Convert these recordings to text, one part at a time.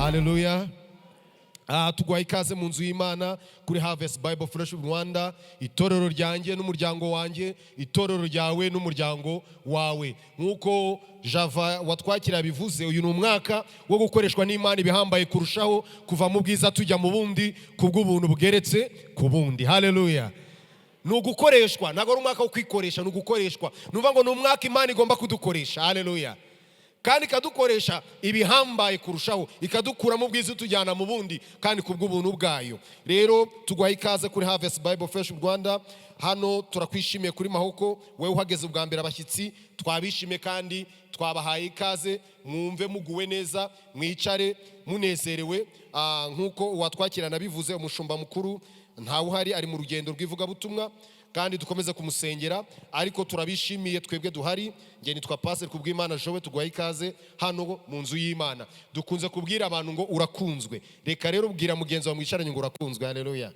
Hallelujah. Tugwaye ikaze mu nzu y'Imana kuri Harvest Bible Fellowship Rwanda, itorero ryanjye n'umuryango wanjye, itorero ryawe n'umuryango wawe. Nkuko Java watwakira bivuze, uyu ni umwaka wo gukoreshwa n'Imana ibihambaye kurushaho, kuva mu bwiza tujya mu bundi, kubw'ubuntu bugeretse ku bundi. Hallelujah. Nugukoreshwa, ntago ari umwaka wo kwikoresha, nugukoreshwa. Nuvuga ngo ni umwaka Imana igomba kudukoresha. Hallelujah. Kandi ikadukoresha ibihambaye kurushaho, ikadukura mu bwiza tujyana mu bundi, kandi kubw'ubuntu bwayo. Rero tugwaye ikaze kuri Harvest Bible Fellowship Rwanda. Hano turakwishimiye kuri Mahoko, wewe uhageze ubwa mbere, abashyitsi twabishimiye kandi twabahaye ikaze. Mwumve muguwe neza, mwicare munezerewe. Nkuko uwatwakirana bivuze, umushumba mukuru ntawe uhari, ari mu rugendo rw'ivugabutumwa, kandi dukomeze kumusengera. Ariko turabishimiye twebwe duhari. Nge nitwa Pastel Kubwimana Jowe, tugwaye ikaze hano mu nzu y'Imana. Dukunze kubwira abantu ngo urakunzwe. Reka rero ubwira mugenzi wawe mwicaranye ngo urakunzwe. Haleluya.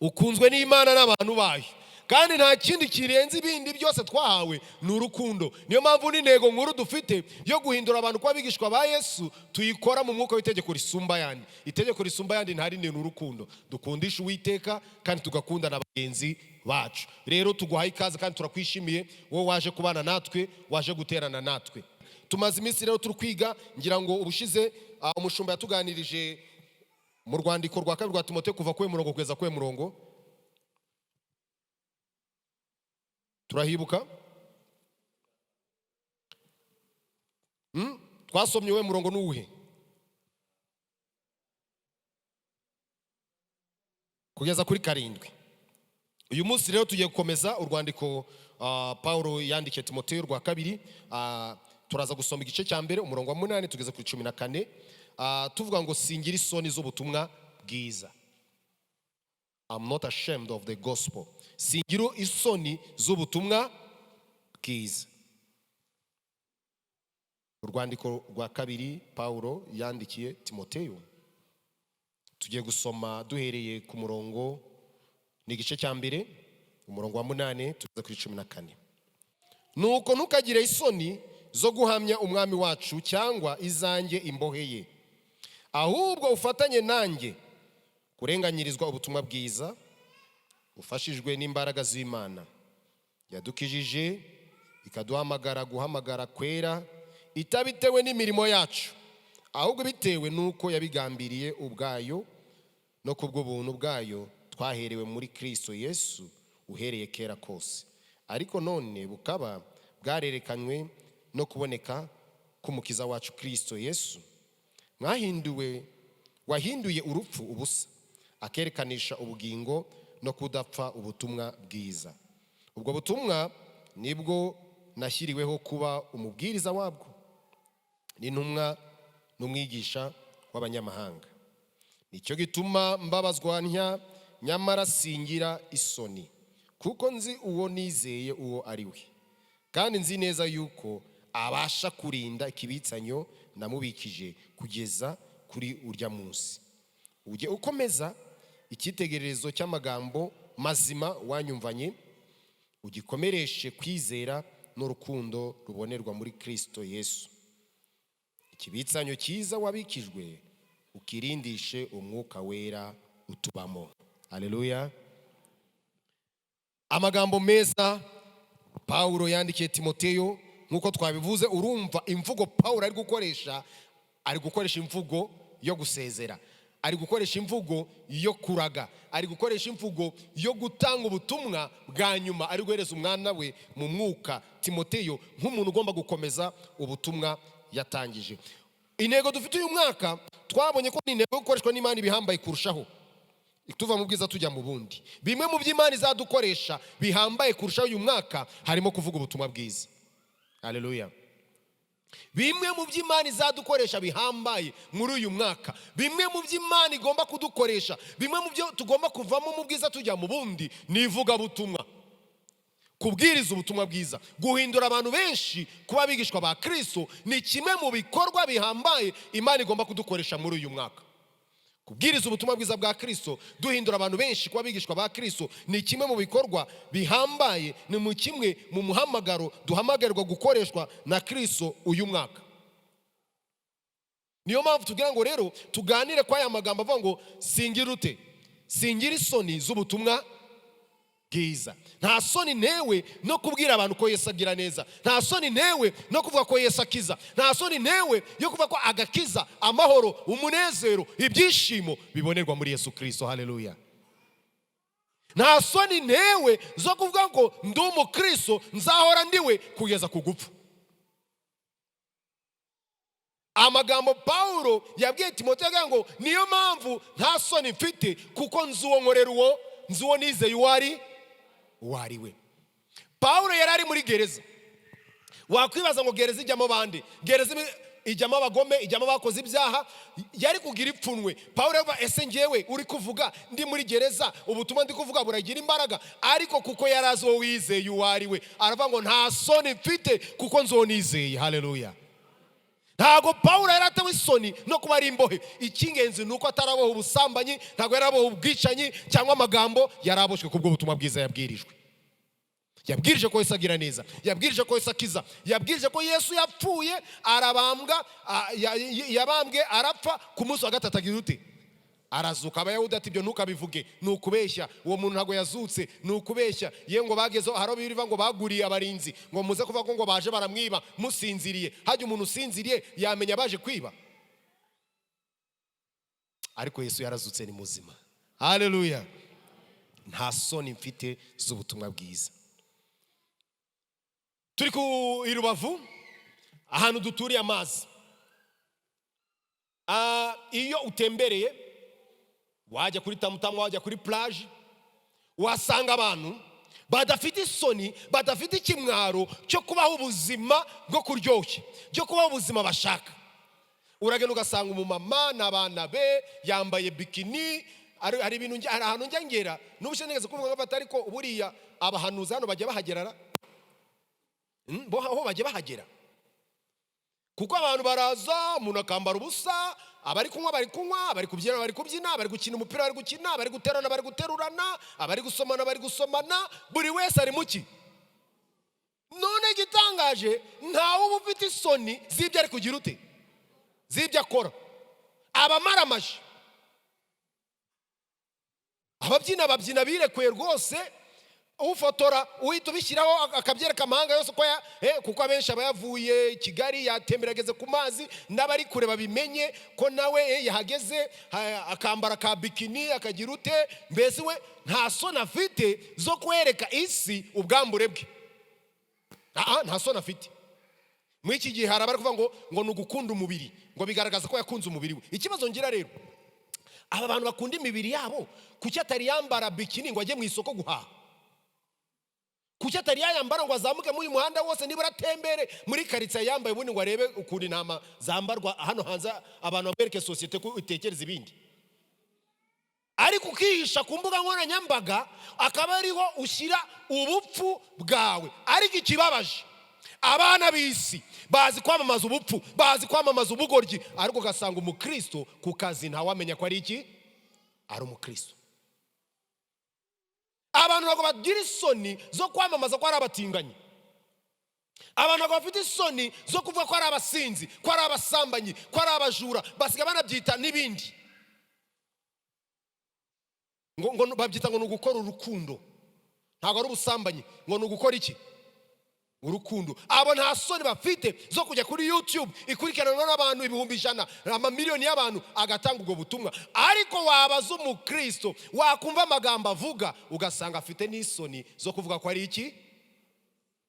Ukunzwe n'Imana n'abantu bayo, kandi nta kindi kirenze ibindi byose twahawe ni urukundo. Niyo mpamvu n'intego nkuru dufite yo guhindura abantu kuba abigishwa ba Yesu, tuyikora mu mwuka w'itegeko risumba yandi. Itegeko risumba yandi ntari ni urukundo. Dukundisha Uwiteka kandi tugakunda na bagenzi bacu. Rero tugwaye ikaze kandi turakwishimiye wowe waje kubana natwe, waje guterana natwe. Tumaze iminsi rero turi kwiga, ngira ngo ubushize umushumba yatuganirije mu rwandiko rwa kabiri rwa Timoteyo kuva kwe murongo kugeza kwe murongo. Turahibuka? Twasomye we murongo n'uwuhe? Kugeza kuri 7. Uyu munsi rero tugiye gukomeza urwandiko Paulo yandikiye Timoteyo rwa kabiri. Turaza gusoma igice cya mbere umurongo wa 8 tugeze kuri 14. Tuvuga ngo singira isoni z'ubutumwa bwiza. I'm not ashamed of the gospel. Singira isoni z'ubutumwa bwiza. Urwandiko rwa kabiri Paulo yandikiye Timoteyo. Tugiye gusoma duhereye ku murongo, ni igice cya mbere umurongo wa 8 tugeze kuri 14. Nuko ntukagire isoni zo guhamya umwami wacu cyangwa izanjye imboheye, ahubwo ufatanye nanjye kurenganyirizwa ubutumwa bwiza, ufashijwe n'imbaraga z'Imana yadukijije ikaduhamagara guhamagara kwera, itabitewe n'imirimo yacu, ahubwo bitewe nuko yabigambiriye ubwayo no kubw'ubuntu bwayo twaherewe muri Kristo Yesu uhereye kera kose, ariko none bukaba bwarerekanywe no kuboneka k'umukiza wacu Kristo Yesu. Wahinduye urupfu ubusa, akerekanisha ubugingo no kudapfa ubutumwa bwiza. Ubwo butumwa nibwo nashyiriweho kuba umubwiriza wabwo, n'intumwa n'umwigisha w'abanyamahanga. Nicyo gituma mbabazwa ntya, nyamara singira isoni, kuko nzi uwo nizeye uwo ari we, kandi nzi neza yuko abasha kurinda ikibitsanyo namubikije kugeza kuri urya munsi. Ujye ukomeza icyitegererezo cy'amagambo mazima wanyumvanye, ugikomereshe kwizera n'urukundo rubonerwa muri Kristo Yesu. Ikibitsanyo cyiza wabikijwe ukirindishe umwuka wera utubamo. Haleluya. Amagambo meza Paulo yandikiye Timoteyo. Nkuko twabivuze, urumva imvugo Paulo ari gukoresha imvugo yo gusezera, ari gukoresha imvugo yo kuraga, ari gukoresha imvugo yo gutanga ubutumwa bwa nyuma, ari guhereza umwana we mu mwuka Timoteyo nk'umuntu ugomba gukomeza ubutumwa yatangije. Intego dufite uyu mwaka twabonye ko ni intego gukoreshwa n'Imana ibihambaye kurushaho, tuva mu bwiza tujya mu bundi. Bimwe mu by'Imana izadukoresha bihambaye kurushaho uyu mwaka harimo kuvuga ubutumwa bwiza. Haleluya. Bimwe mu by'Imana izadukoresha bihambaye muri uyu mwaka, bimwe mu by'Imana igomba kudukoresha, bimwe mu byo tugomba kuvamo mu bwiza tujya mu bundi, nivuga butumwa, kubwiriza ubutumwa bwiza, guhindura abantu benshi kuba abigishwa ba Kristo. Ni kimwe mu bikorwa bihambaye Imana igomba kudukoresha muri uyu mwaka. Kubwiriza ubutumwa bwiza bwa Kristo, duhindura abantu benshi kuba abigishwa ba Kristo, ni kimwe mu bikorwa bihambaye, ni mu kimwe mu muhamagaro duhamagarwa gukoreshwa na Kristo uyu mwaka. Niyo mpamvu tugira ngo rero tuganire kwa aya magambo avuga ngo singira ute, singira isoni z'ubutumwa bwiza. Nta soni newe no kubwira abantu ko Yesu agira neza. Nta soni newe no kuvuga ko Yesu akiza. Nta soni newe yo kuvuga ko agakiza, amahoro, umunezero, ibyishimo bibonerwa muri Yesu Kristo. Haleluya. Nta soni newe zo kuvuga ngo ndi umukristo nzahora ndiwe kugeza ku gupfa. Amagambo Paulo yabwiye Timoteyo agira ngo niyo mpamvu nta soni mfite, kuko nzi uwo nkorera uwo, nzi uwo nizeye uwo ari we. Paulo yari ari muri gereza. Wakwibaza ngo gereza ijyamo bande? Gereza ijyamo abagome, ijyamo abakoze ibyaha. Yari kugira ipfunwe. Paulo yava ese ngewe uri kuvuga ndi muri gereza, ubutumwa ndi kuvuga buragira imbaraga? Ariko kuko yarazi uwo wizeye uwo ari we, aravuga ngo nta soni mfite kuko nzi uwo nizeye. Haleluya. Ntago Paulo yaratewe isoni no kuba ari imbohe. Icy'ingenzi nuko ataraboha ubusambanyi, ntago yaraboha ubwicanyi cyangwa amagambo, yaraboshwe kubwo ubutumwa bwiza yabwirijwe. Yabwirije ko Yesu agira neza, yabwirije ko Yesu akiza, yabwirije ko Yesu yapfuye, arabambwa, yabambwe, arapfa, ku munsi wa gatatu agira ute? Arazuka. Abayahudi ati ibyo ntukabivuge, ni ukubeshya, uwo muntu ntago yazutse, ni ukubeshya. Ye ngo bagezeho haro biriva ngo baguriye abarinzi ngo muze kuvuga ko ngo baje baramwiba musinziriye. Hajya umuntu usinziriye yamenya baje kwiba? Ariko Yesu yarazutse, ni muzima. Haleluya. Nta soni mfite z'ubutumwa bwiza. Turi ku Irubavu, ahantu duturiye amazi. Iyo utembereye, wajya kuri tamutamu, wajya kuri plage, wasanga abantu badafite isoni, badafite ikimwaro cyo kubaho ubuzima bwo kuryoshya, cyo kubaho ubuzima bashaka. Uragenda ugasanga umumama n'abana be yambaye bikini. Hari ibintu, hari ahantu njya ngera n'ubushe nigeze kuvuga ngo batari ko buriya abahanuzi hano bajya bahagerara. Aho bajya bahagera, kuko abantu baraza, umuntu akambara ubusa, abari kunywa bari kunywa, abari kubyina bari kubyina, abari gukina umupira bari gukina, abari guterana bari guterurana, abari gusomana bari gusomana, buri wese ari muki. None igitangaje, ntawe uba ufite isoni z'ibyo ari kugira ute, z'ibyo akora. Abamara amaji, ababyina babyina birekuye rwose. Ufotora uhita ubishyiraho akabyereka amahanga yose kuko abenshi aba yavuye Kigali, yatemberageze ku mazi, n'abari kure babimenye ko nawe yahageze, akambara ka bikini akagira ute. Mbese we nta soni afite zo kwereka isi ubwambure bwe. Nta soni afite. Muri iki gihe hari abari kuvuga ngo ni ugukunda umubiri, ngo bigaragaza ko yakunze umubiri we. Ikibazo ngira rero, aba bantu bakunda imibiri yabo, kuki atari yambara bikini ngo ajye mu isoko guhaha? Kuki atari yambara ngo azamuke muri muhanda wose, nibura atembere muri karitsiye yambaye, ubundi ngo arebe ukuntu intama zambarwa hano hanze, abantu babereke sosiyete ko itekereza ibindi. Ariko ukihisha ku mbuga nkoranyambaga, akaba ariho ushyira ubupfu bwawe. Ariko ikibabaje, abana b'isi bazi kwamamaza ubupfu, bazi kwamamaza ubugoryi, ariko ugasanga umukristo ku kazi ntawamenya ko ari iki, ari umukristo. Abantu ntabwo bagira isoni zo kwamamaza ko ari abatinganyi. Abantu ntabwo bafite isoni zo kuvuga ko ari abasinzi, ko ari abasambanyi, ko ari abajura, basiga banabyita n'ibindi. Ngo babyita ngo ni ugukora urukundo, ntabwo ari ubusambanyi, ngo ni ugukora iki? Urukundo. Abo nta soni bafite zo kujya kuri YouTube ikurikirana n'abantu ibihumbi 100, amamiliyoni y'abantu, agatanga ubwo butumwa. Ariko wabaza umukristo, wakumva amagambo avuga, ugasanga afite n'isoni zo kuvuga ko ari iki,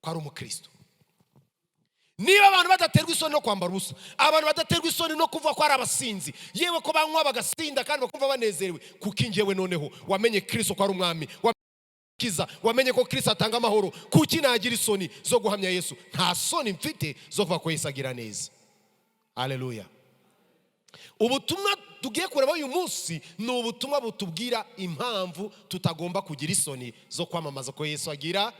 ko ari umukristo. Niba abantu badaterwa isoni no kwambara ubusa, abantu badaterwa isoni no kuvuga ko ari abasinzi, yewe ko banywa bagasinda kandi bakumva banezerewe, kuko ingewe noneho wamenye Kristo ko ari umwami, wamenye ko Kristo atanga amahoro, kuki nagira isoni zo guhamya Yesu? Nta soni mfite zo kuvuga ko Yesu agira neza. Haleluya. Ubutumwa tugiye kureba uyu munsi ni ubutumwa butubwira impamvu tutagomba kugira isoni zo kwamamaza ko Yesu agira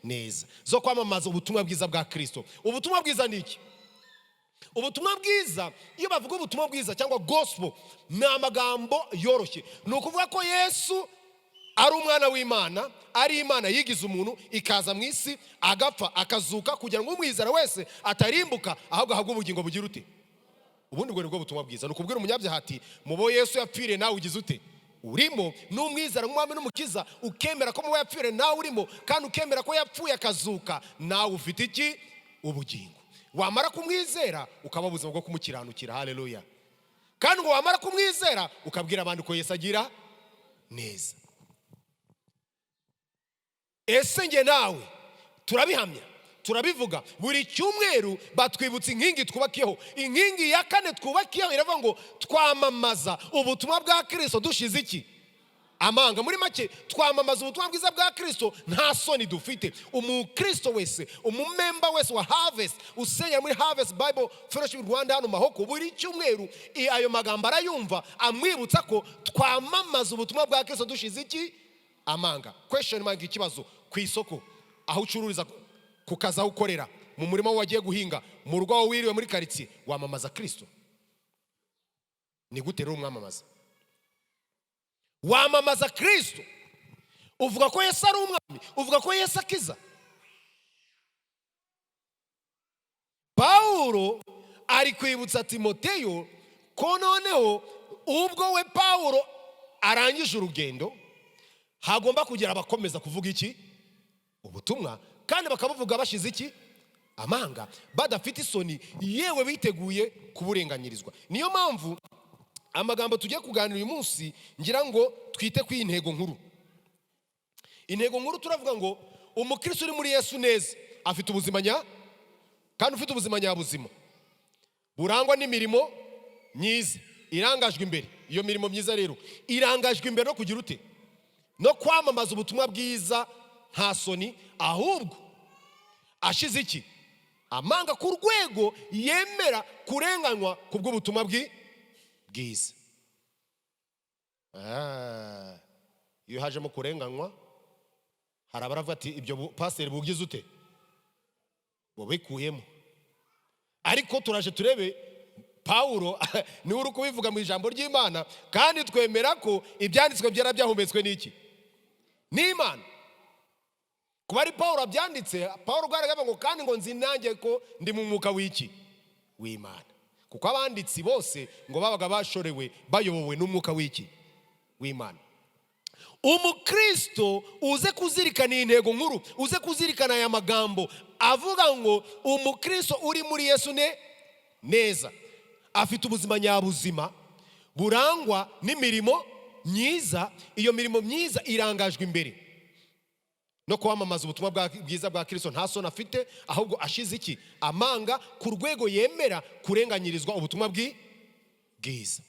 neza, zo kwamamaza ubutumwa bwiza bwa Kristo. Ubutumwa bwiza ni iki? Ubutumwa bwiza, iyo bavuga ubutumwa bwiza cyangwa gospel, ni amagambo yoroshye. Ni ukuvuga ko Yesu ari umwana w'Imana, ari Imana yigize umuntu, ikaza mu isi, agapfa, akazuka, kugira ngo umwizera wese atarimbuka, ahubwo ahabwe ubugingo bugira ute, ubundi bwo nibwo butumwa bwiza. Nukubwira umunyabyaha ati mubo Yesu yapfire nawe ugize ute urimo, n'umwizera nk'umwami n'umukiza ukemera ko mubo yapfire nawe urimo, kandi ukemera ko yapfuye akazuka, nawe ufite iki? Ubugingo. Wamara kumwizera ukaba ubuzima bwo kumukiranukira. Haleluya. Kandi ngo wamara kumwizera ukabwira abandi ko Yesu agira neza. Ese nge nawe turabihamya, turabivuga buri cyumweru batwibutsa inkingi twubakiyeho. Inkingi ya kane twubakiyeho iravuga ngo twamamaza ubutumwa bwa Kristo dushize iki? Amanga. Muri make twamamaza ubutumwa bwiza bwa Kristo nta soni dufite. Umukristo wese, umumemba wese wa Harvest usenya muri Harvest Bible Fellowship Rwanda hano Mahoko, buri cyumweru ayo magambo arayumva amwibutsa ko twamamaza ubutumwa bwa Kristo dushize iki? Amanga. Question mark: ikibazo ku isoko, aho ucururiza, ku kazi aho ukorera, mu murima wagiye guhinga, mu rugo aho wiriwe muri quartier, wamamaza Kristo? Ni gute rero umwamamaza? Wamamaza Kristo uvuga ko Yesu ari umwami, uvuga ko Yesu akiza. Paulo ari kwibutsa Timoteyo ko noneho ubwo we Paulo arangije urugendo, hagomba kugira abakomeza kuvuga iki? Ubutumwa, kandi bakabuvuga bashize iki? Amanga, badafite isoni, yewe biteguye kuburenganyirizwa. Niyo mpamvu amagambo tugiye kuganira uyu munsi ngira ngo twite ku intego nkuru. Intego nkuru turavuga ngo umukristo uri muri Yesu neza afite ubuzima kandi ufite ubuzima nyabuzima burangwa n'imirimo myiza irangajwe imbere. Iyo mirimo myiza rero irangajwe imbere no kugira ute? No kwamamaza ubutumwa bwiza nta soni, ahubwo ashize iki? Amanga, ku rwego yemera kurenganywa kubw'ubutumwa bwiza. Iyo hajemo kurenganywa, hari abaravuga ati ibyo Pastel bugize ute? Bubikuyemo. Ariko turaje turebe Paulo niwe uri kubivuga mu ijambo ry'Imana, kandi twemera ko ibyanditswe byera byahumetswe n'iki? N'Imana. Kuba ari Paulo abyanditse, Paulo bwaravuga ngo kandi ngo nzi nanjye ko ndi mu mwuka w'iki? W'Imana. Kuko abanditsi bose ngo babaga bashorewe bayobowe n'umwuka w'iki? W'Imana. Umukristo uze kuzirikana intego nkuru, uze kuzirikana aya magambo avuga ngo umukristo uri muri Yesu neza afite ubuzima nyabuzima burangwa n'imirimo myiza. Iyo mirimo myiza irangajwe imbere no kwamamaza ubutumwa bwiza bwa Kristo nta soni afite, ahubwo ashize iki? Amanga, ku rwego yemera kurenganyirizwa ubutumwa bwiza.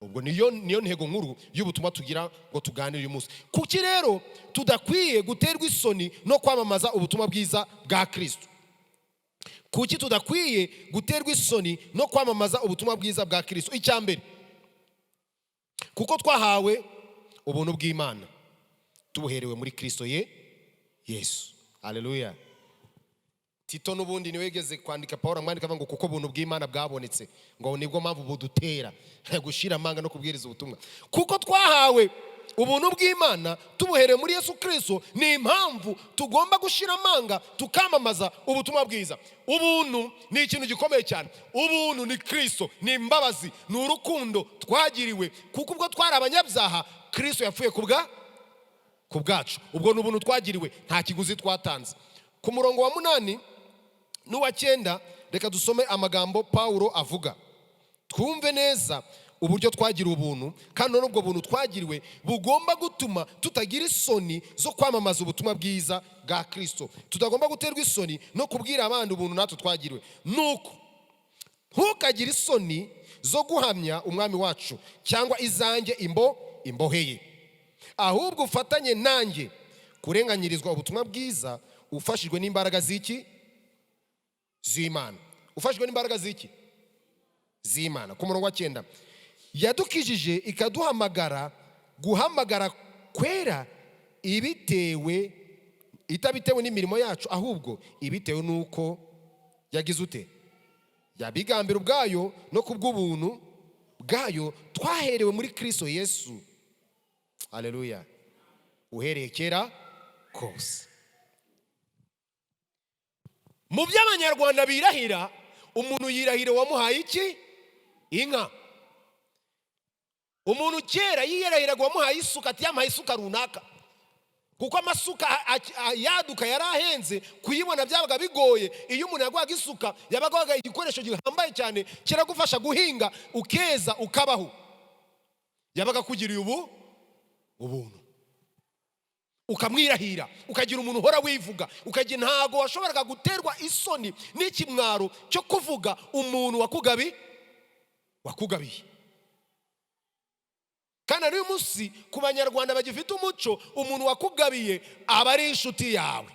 Ubwo niyo ntego nkuru y'ubutumwa tugira ngo tuganire uyu munsi. Kuki rero tudakwiye guterwa isoni no kwamamaza ubutumwa bwiza bwa Kristo? Kuki tudakwiye guterwa isoni no kwamamaza ubutumwa bwiza bwa Kristo? Icyambere, kuko twahawe ubuntu bw'Imana tubuherewe muri Kristo Yesu. Haleluya. Tito nubundi niwegeze kwandika, Paulo amwandika avuga ngo kuko ubuntu bw'Imana bwabonetse, ngo nibwo mpamvu budutera gushira amanga no kubwiriza ubutumwa. Kuko twahawe ubuntu bw'Imana tubuherewe muri Yesu Kristo, ni impamvu tugomba gushira amanga tukamamaza ubutumwa bwiza. Ubuntu ni ikintu gikomeye cyane. Ubuntu ni Kristo, ni imbabazi, ni urukundo twagiriwe. Kuko ubwo twari abanyabyaha, Kristo yapfuye ku bwacu. Ubwo n'ubuntu twagiriwe, nta kiguzi twatanze. Ku murongo wa 8 n'uwa 9 reka dusome amagambo Paulo avuga, twumve neza uburyo twagira ubuntu, kandi n'ubwo buntu twagiriwe bugomba gutuma tutagira isoni zo kwamamaza ubutumwa bwiza bwa Kristo. Tutagomba guterwa isoni no kubwira abandi ubuntu natwe twagiriwe. Nuko ntukagire isoni zo guhamya umwami wacu cyangwa izanjye imboheye, ahubwo ufatanye nanjye kurenganyirizwa ubutumwa bwiza ufashijwe n'imbaraga z'Imana. Ufashijwe n'imbaraga z'Imana. Ku murongo wa 9, yadukijije ikaduhamagara guhamagara kwera, itabitewe n'imirimo yacu, ahubwo ibitewe nuko yagize ute? Yabigambira ubwayo no kubw'ubuntu bwayo twaherewe muri Kristo Yesu. Haleluya. Uhereye kera kose. Mu by'Abanyarwanda birahira, umuntu yirahire wamuhaye iki? Inka. Umuntu kera yiyerahiraga wamuhaye isuka, ati yamuhaye isuka runaka, kuko amasuka yaduka yarahenze, kuyibona byabaga bigoye. Iyo umuntu yagwaga isuka yabaga igikoresho gihambaye cyane kiragufasha guhinga ukeza ukabaho. Yabaga kugiriye ubuntu, ukamwirahira, ukagira umuntu uhora wivuga, ukagira ntago washoboraga guterwa isoni n'ikimwaro cyo kuvuga umuntu wakugabiye. Kana n'uyu munsi ku banyarwanda bagifite umuco, umuntu wakugabiye aba ari inshuti yawe,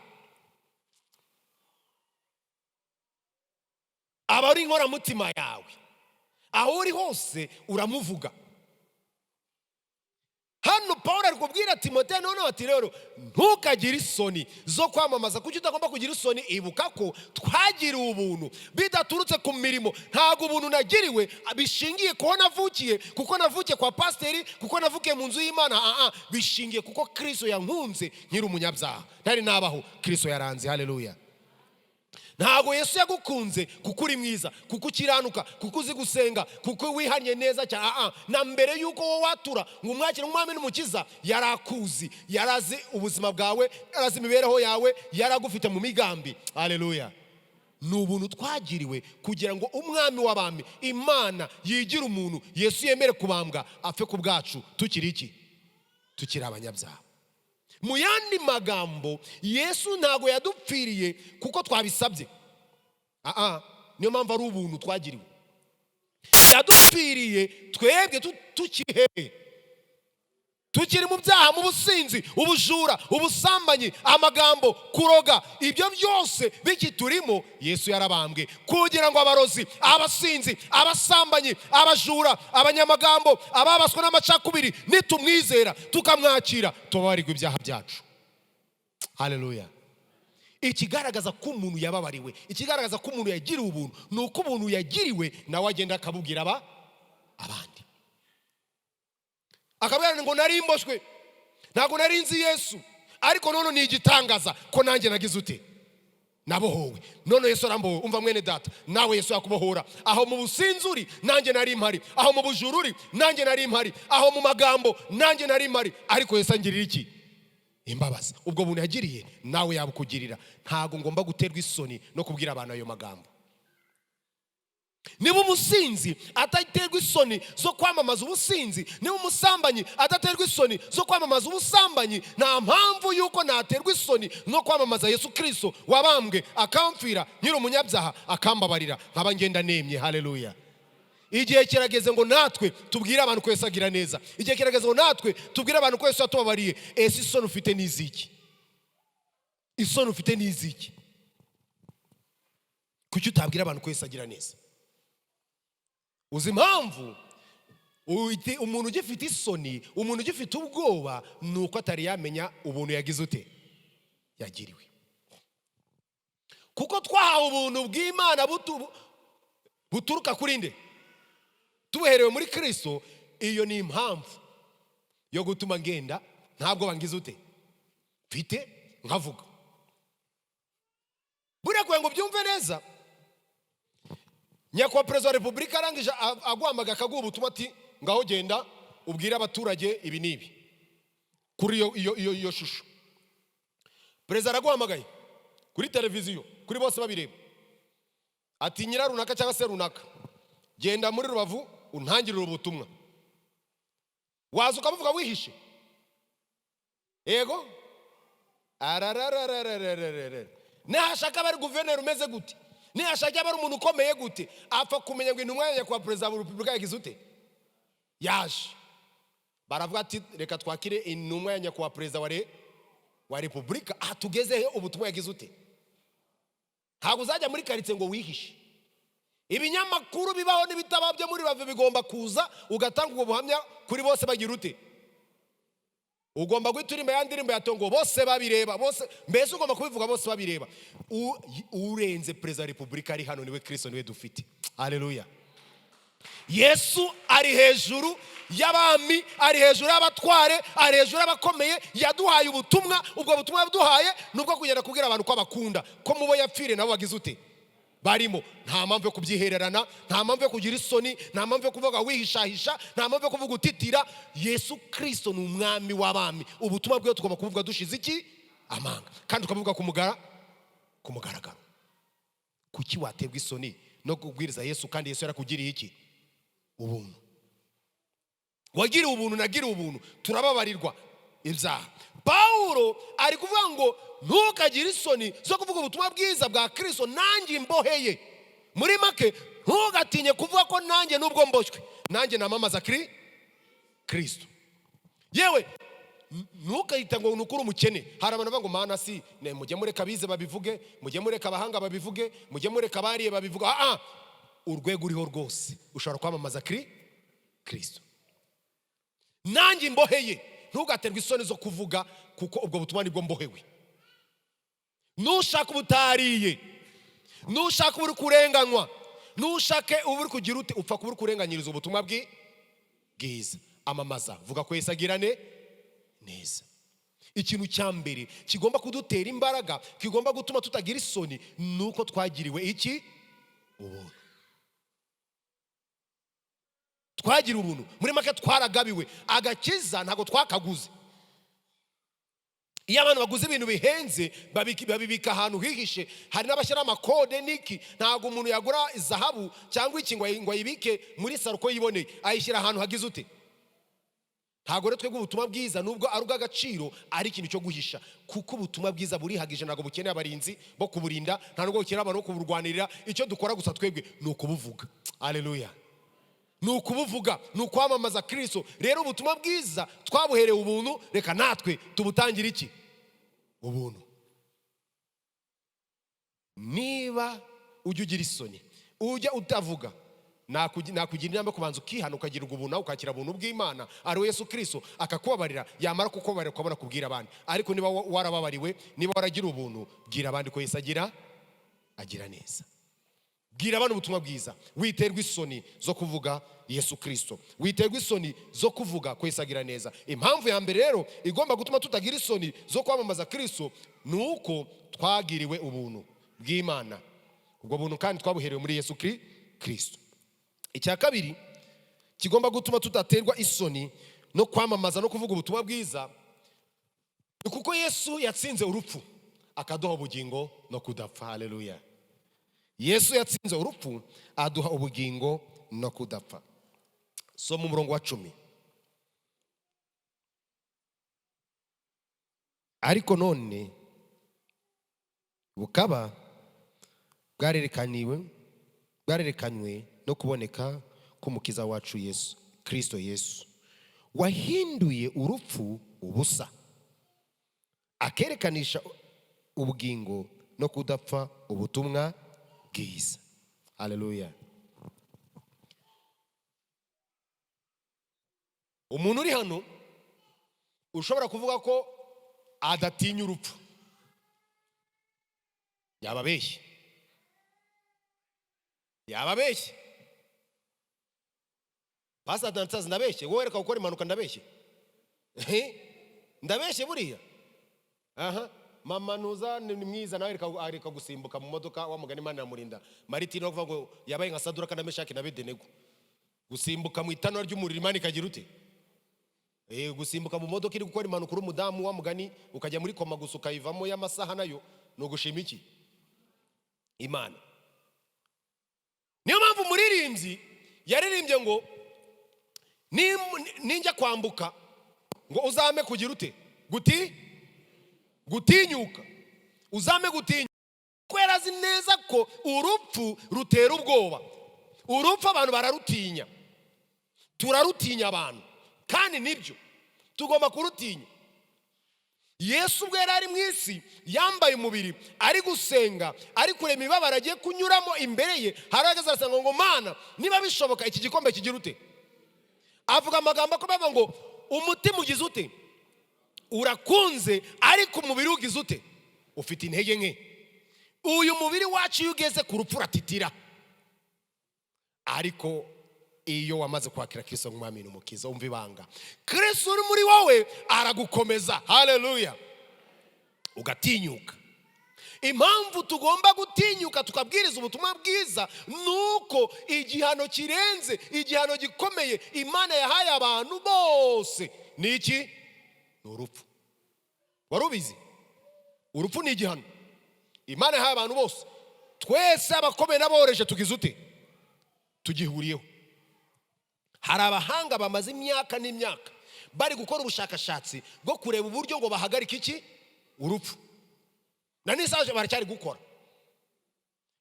aba ari inkoramutima yawe, aho uri hose uramuvuga. Hano Paulo ari kubwira Timoteyo none ati rero ntukagire isoni zo kwamamaza. Kuki utagomba kugira isoni? Ibuka ko twagiriwe ubuntu bidaturutse ku mirimo. Ntago ubuntu nagiriwe bishingiye ko navukiye, kuko navukiye kwa Pastel, kuko navukiye mu nzu y'Imana. Bishingiye kuko Kristo yankunze nkiri umunyabyaha, ntari nabaho, Kristo yaranze. Haleluya. Ntago Yesu yagukunze kuko uri mwiza, kuko ukiranuka, kuko uzi gusenga, kuko wihanye neza cyane. Na mbere yuko wowe watura ngo umwakire umwami n'umukiza, yarakuzi, yarazi ubuzima bwawe, yarazi imibereho yawe, yaragufite mu migambi. Haleluya. Ni ubuntu twagiriwe kugira ngo umwami w'abami, Imana yigira umuntu, Yesu yemere kubambwa, apfe ku bwacu tukiri iki? Tukiri abanyabyaha. Mu yandi magambo, Yesu ntago yadupfiriye kuko twabisabye. Niyo mpamvu ari ubuntu twagiriwe. Yadupfiriye twebwe tukiri mu byaha, mu businzi, ubujura, ubusambanyi, amagambo, kuroga. Ibyo byose bikiturimo, Yesu yarabambwe kugira ngo abarozi, abasinzi, abasambanyi, abajura, abanyamagambo, ababaswe n'amacakubiri, nitumwizera tukamwakira, tubabarirwa ibyaha byacu. Haleluya. Ikigaragaza ko umuntu yababariwe, ikigaragaza ko umuntu yagiriwe ubuntu, ni uko umuntu yagiriwe nawe agenda akabubwira abandi. Akabwira ngo nari mboshwe, ntago nari nzi Yesu, ariko none ni igitangaza ko nanjye nagize ute? Nabohowe. None Yesu arambohowe. Umva mwene data, nawe Yesu yakubohora. Aho mu businzuri nanjye nari mpari, aho mu bujururi nanjye nari mpari, aho mu magambo nanjye nari mpari, ariko Yesu angirira iki? Imbabazi. Ubwo buntu yagiriye nawe yabukugirira. Ntago ngomba guterwa isoni no kubwira abantu ayo magambo. Niba umusinzi ataterwa isoni zo kwamamaza ubusinzi, niba umusambanyi ataterwa isoni zo kwamamaza ubusambanyi, nta mpamvu yuko naterwa isoni no kwamamaza Yesu Kristo wabambwe akamfira nyiri umunyabyaha akambabarira nkaba ngenda nemye. Haleluya. Igihe kirageze ngo natwe tubwire abantu ko Yesu agira neza. Igihe kirageze ngo natwe tubwire abantu ko Yesu yatubabariye. Ese isoni ufite n'iziki? Isoni ufite n'iziki? Kuki utabwira abantu ko Yesu agira neza? Uzi impamvu umuntu ugifite isoni, umuntu ugifite ubwoba, nuko atari yamenya ubuntu yagize ute? Yagiriwe. Kuko twahawe ubuntu bw'Imana buturuka kuri nde? Tubuherewe muri Kristo. Iyo ni impamvu yo gutuma ngenda ntabwo bangize ute? Mfite nkavuga. Buriya kugira ngo byumve neza, Nyakubahwa Perezida wa Repubulika arangije agwamaga akaguha ubutumwa ati ngaho genda ubwire abaturage ibi n'ibi kuri iyo shusho. Perezida araguhamagaye kuri televiziyo, kuri bose babireba, ati nyira runaka cyangwa se runaka, genda muri Rubavu untangirire ubutumwa. Waza ukamuvuga wihishe? Yego. Nahashaka bari guverineri umeze gute, nihashaka bari umuntu ukomeye gute, apfa kumenya ngo intumwa ya Nyakubahwa Perezida wa Repubulika yagize ute? Yaje. Baravuga ati reka twakire intumwa ya Nyakubahwa Perezida wa Repubulika. Tugezehe ubutumwa yagize ute? Ntabwo uzajya muri karitsiye ngo wihishe. Ibinyamakuru bibaho n'ibitaba byo muri Rubavu bigomba kuza ugatanga ubwo buhamya kuri bose bagira ute? Ugomba guhita ya ndirimbo ya Tongo bose babireba, bose mbese ugomba kubivuga bose babireba. Urenze Perezida wa Repubulika ari hano, niwe Kristo, niwe dufite. Haleluya. Yesu ari hejuru y'abami, ari hejuru y'abatware, ari hejuru y'abakomeye. Yaduhaye ubutumwa, ubwo butumwa yaduhaye nubwo kugenda kubwira abantu ko abakunda, ko mubo yapfire nabo bagize ute? barimo. Nta mpamvu yo kubyihererana, nta mpamvu yo kugira isoni, nta mpamvu yo kuvuga wihishahisha, nta mpamvu yo kuvuga utitira. Yesu Kristo ni umwami w'abami. Ubutumwa bwe tugomba kuvuga dushize iki? Amanga. Kandi tukavuga ku mugaragaro. Kuki waterwa isoni no kubwiriza Yesu kandi Yesu yarakugiriye iki? Ubuntu. Wagiriye ubuntu, nagiriye ubuntu, turababarirwa ibyaha. Paulo ari kuvuga ngo ntukagire isoni zo kuvuga ubutumwa bwiza bwa Kristo, nanjye imboheye. Muri make, ntugatinye kuvuga ko nanjye nubwo mboshywe, nanjye namamaza Kristo. Yewe ntukahita ngo nukuri umukene. Hari abantu bavuga ngo mana si mujye mureka abize babivuge, mujye mureka abahanga babivuge, mujye mureka abariye babivuga. Urwego uriho rwose ushobora kwamamaza Kristo. Nanjye imboheye, ntugaterwe isoni zo kuvuga, kuko ubwo butumwa nibwo mbohewe. Nushaka ubutariye, nushaka uburi kurenganywa, nushake uburi kugira ute, upfa kuburi kurenganyiriza ubutumwa bwiza. Amamaza, vuga ko Yesu agirane neza. Ikintu cya mbere kigomba kudutera imbaraga, kigomba gutuma tutagira isoni, nuko twagiriwe iki? Ubuntu. Twagira ubuntu. Muri make twaragabiwe. Agakiza ntago twakaguze. Iyo abantu baguze ibintu bihenze babibika ahantu hihishe, hari n'abashyira amakode niki. Ntago umuntu yagura izahabu cyangwa iki ngo ayibike muri saro ko yiboneye, ayishyira ahantu hagize ute. Ntago rero twebwe ubutumwa bwiza nubwo ari ubw'agaciro, ari ikintu cyo guhisha, kuko ubutumwa bwiza burihagije. Ntago bukeneye abarinzi bo kuburinda, nta nubwo bukeneye abantu bo kuburwanirira. Icyo dukora gusa twebwe ni ukubuvuga. Haleluya. Ni ukubuvuga, ni ukwamamaza Kristo. Rero ubutumwa bwiza twabuherewe ubuntu, reka natwe tubutangire iki? Ubuntu. Niba ujya ugira isoni, ujya utavuga, nakugira inama kubanza ukihana, ukagira ubuntu, nawe ukakira ubuntu bw'Imana ari we Yesu Kristo, akakubabarira. Yamara kukubabarira ukabona kubwira abandi. Ariko niba warababariwe, niba waragira ubuntu, bwira abandi ko Yesu agira neza. Bwira abantu ubutumwa bwiza. Witerwa isoni zo kuvuga Yesu Kristo, witerwa isoni zo kuvuga ko Yesu agira neza. Impamvu ya mbere rero igomba gutuma tutagira isoni zo kwamamaza Kristo, nuko twagiriwe ubuntu bw'Imana. Ubwo buntu kandi twabuherewe muri Yesu Kristo. Icya kabiri kigomba gutuma tutaterwa isoni no kwamamaza no kuvuga ubutumwa bwiza, kuko Yesu yatsinze urupfu akaduha ubugingo no kudapfa. Haleluya. Yesu yatsinze urupfu aduha ubugingo no kudapfa. So mu murongo wa 10. Ariko none bukaba bwarerekanywe no kuboneka k'umukiza wacu Yesu Kristo. Yesu wahinduye urupfu ubusa, akerekanisha ubugingo no kudapfa ubutumwa bwiza. Haleluya. Umuntu uri hano ushobora kuvuga ko adatinya urupfu, yababeshye. Pastor Dantas ndabeshye, wowe reka gukora impanuka ndabeshye. Ndabeshye buriya. Mama nuza ni mwiza, nawe reka gusimbuka mu modoka, wa mugani Imana yamurinda. Mariti no kuvuga ngo yabaye nka Sadura kandi Meshaki na Abedenego. Gusimbuka mu itanura ry'umuriro Imana ikagira ute? Gusimbuka mu modoka iri gukora impanuka uri umudamu, wa mugani ukajya muri koma gusa ukayivamo y'amasaha, nayo no gushima iki? Imana. Niyo mpamvu umuririmbyi yaririmbye ngo ninjya kwambuka ngo uzame kugira ute? Gutinyuka. Uzame gutinyuka. Kwera azi neza ko urupfu rutera ubwoba. Urupfu abantu bararutinya. Turarutinya abantu. Kandi nibyo tugomba kurutinya. Yesu ubwo yari ari mu isi yambaye umubiri, ari gusenga, ari kurema imibabaro agiye kunyuramo imbere ye, haragaza arasanga ngo Mana niba bishoboka iki gikombe kigira ute? Avuga amagambo akomeye ngo umutima ugize ute? Urakunze, ariko umubiri ugize ute? Ufite intege nke. Uyu mubiri wacu iyo ugeze ku rupfu uratitira. Ariko iyo wamaze kwakira Kristo nk'umwami n'umukiza, umva ibanga. Kristo uri muri wowe aragukomeza. Haleluya. Ugatinyuka. Impamvu tugomba gutinyuka tukabwiriza ubutumwa bwiza nuko igihano kirenze, igihano gikomeye Imana yahaye abantu bose ni iki? Ni urupfu. Warubizi? Urupfu ni igihano Imana yahaye abantu bose. Twese abakomeye n'aboroheje tugize ute? Tugihuriyeho. Hari abahanga bamaze imyaka n'imyaka bari gukora ubushakashatsi bwo kureba uburyo ngo bahagarike iki? Urupfu. Na nisaje baracyari gukora.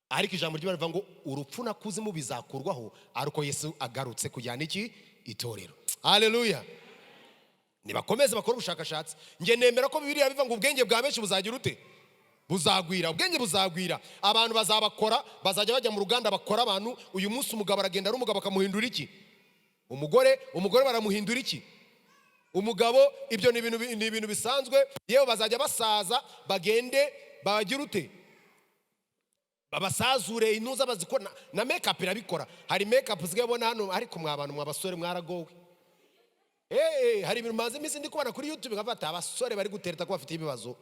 Ariko ijambo ry'Imana rivuga ngo urupfu na kuzimu bizakurwaho ariko Yesu agarutse kujyana iki? Itorero. Haleluya. Nibakomeze bakora ubushakashatsi. Nge nemera ko Bibiliya bivuga ngo ubwenge bwa benshi buzagira ute? Buzagwira. Ubwenge buzagwira. Abantu bazabakora, bazajya bajya mu ruganda bakora abantu. Uyu munsi umugabo aragenda ari umugabo akamuhindura iki? Umugore baramuhindura iki? Umugabo. Ibyo ni ibintu bisanzwe. Yewe bazajya basaza bagende bagira ute? Babasazure inuza bazikora na makeup irabikora. Hari makeup zigabona hano ariko mwabantu mwabasore mwaragowe. Hari ibintu maze iminsi ndi kubona kuri YouTube ngafata abasore bari gutereta ko bafite ibibazo.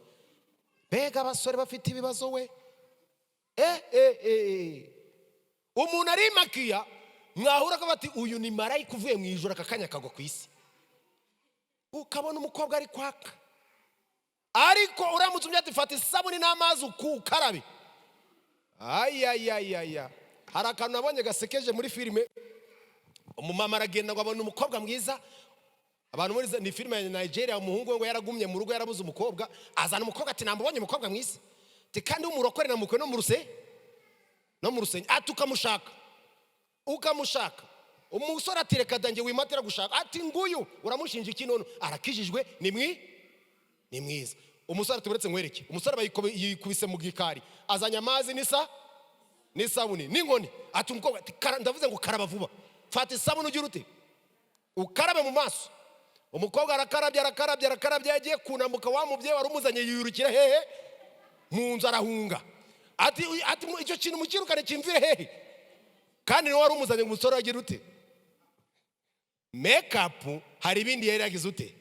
Bega abasore bafite ibibazo we. Umuntu ari makiya mwahura ko bati uyu ni marayika uvuye mu ijuru akakanya kagwa ku isi. Ukabona umukobwa ari kwaka. Ariko uramutse umyati fata isabuni n'amazi ukarabe. Ayayayaya. Hari akantu nabonye gasekeje muri filime. Umumama aragenda ngo abone umukobwa mwiza. Abantu muri ni filime ya Nigeria, umuhungu we ngo yaragumye mu rugo yarabuze umukobwa, azana umukobwa ati nambonye umukobwa mwiza. Ati kandi umurokore na mukwe no mu rusenge atukamushaka. Ukamushaka. Umusore ati reka dange wimatira gushaka. Ati nguyu uramushinja iki none? Arakijijwe ni mwiza. Umusore ati uretse nkwereke. Umusore bayikubise mu gikari. Azanya amazi n'isabuni n'inkoni. Ati umukobwa ati ndavuze ngo karaba vuba. Fata isabuni ugira ute? Ukarabe mu maso. Umukobwa arakarabye yagiye kunambuka wa mubyeyi wari umuzanye yirukira hehe? Mu nzu arahunga. Ati icyo kintu mukirukane kimvire hehe? Kandi ni wari umuzanye umusore agira ute? Makeup hari ibindi yari yagize ute?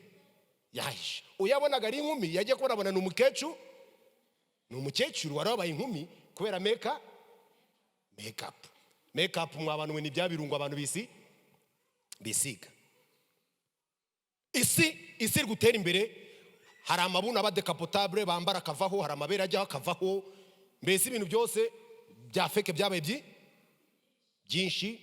Yahisha. Uyabonaga ari inkumi yagiye kubona ni umukecuru. Ni umukecuru wari wabaye inkumi kubera makeup. Makeup mwabantu we ni bya birungo abantu bisiga. Isi gutera imbere. Hari amabuno abadecapotable bambara kavaho, hari amabere ajyaho kavaho. Mbese ibintu byose bya feke byabaye byinshi.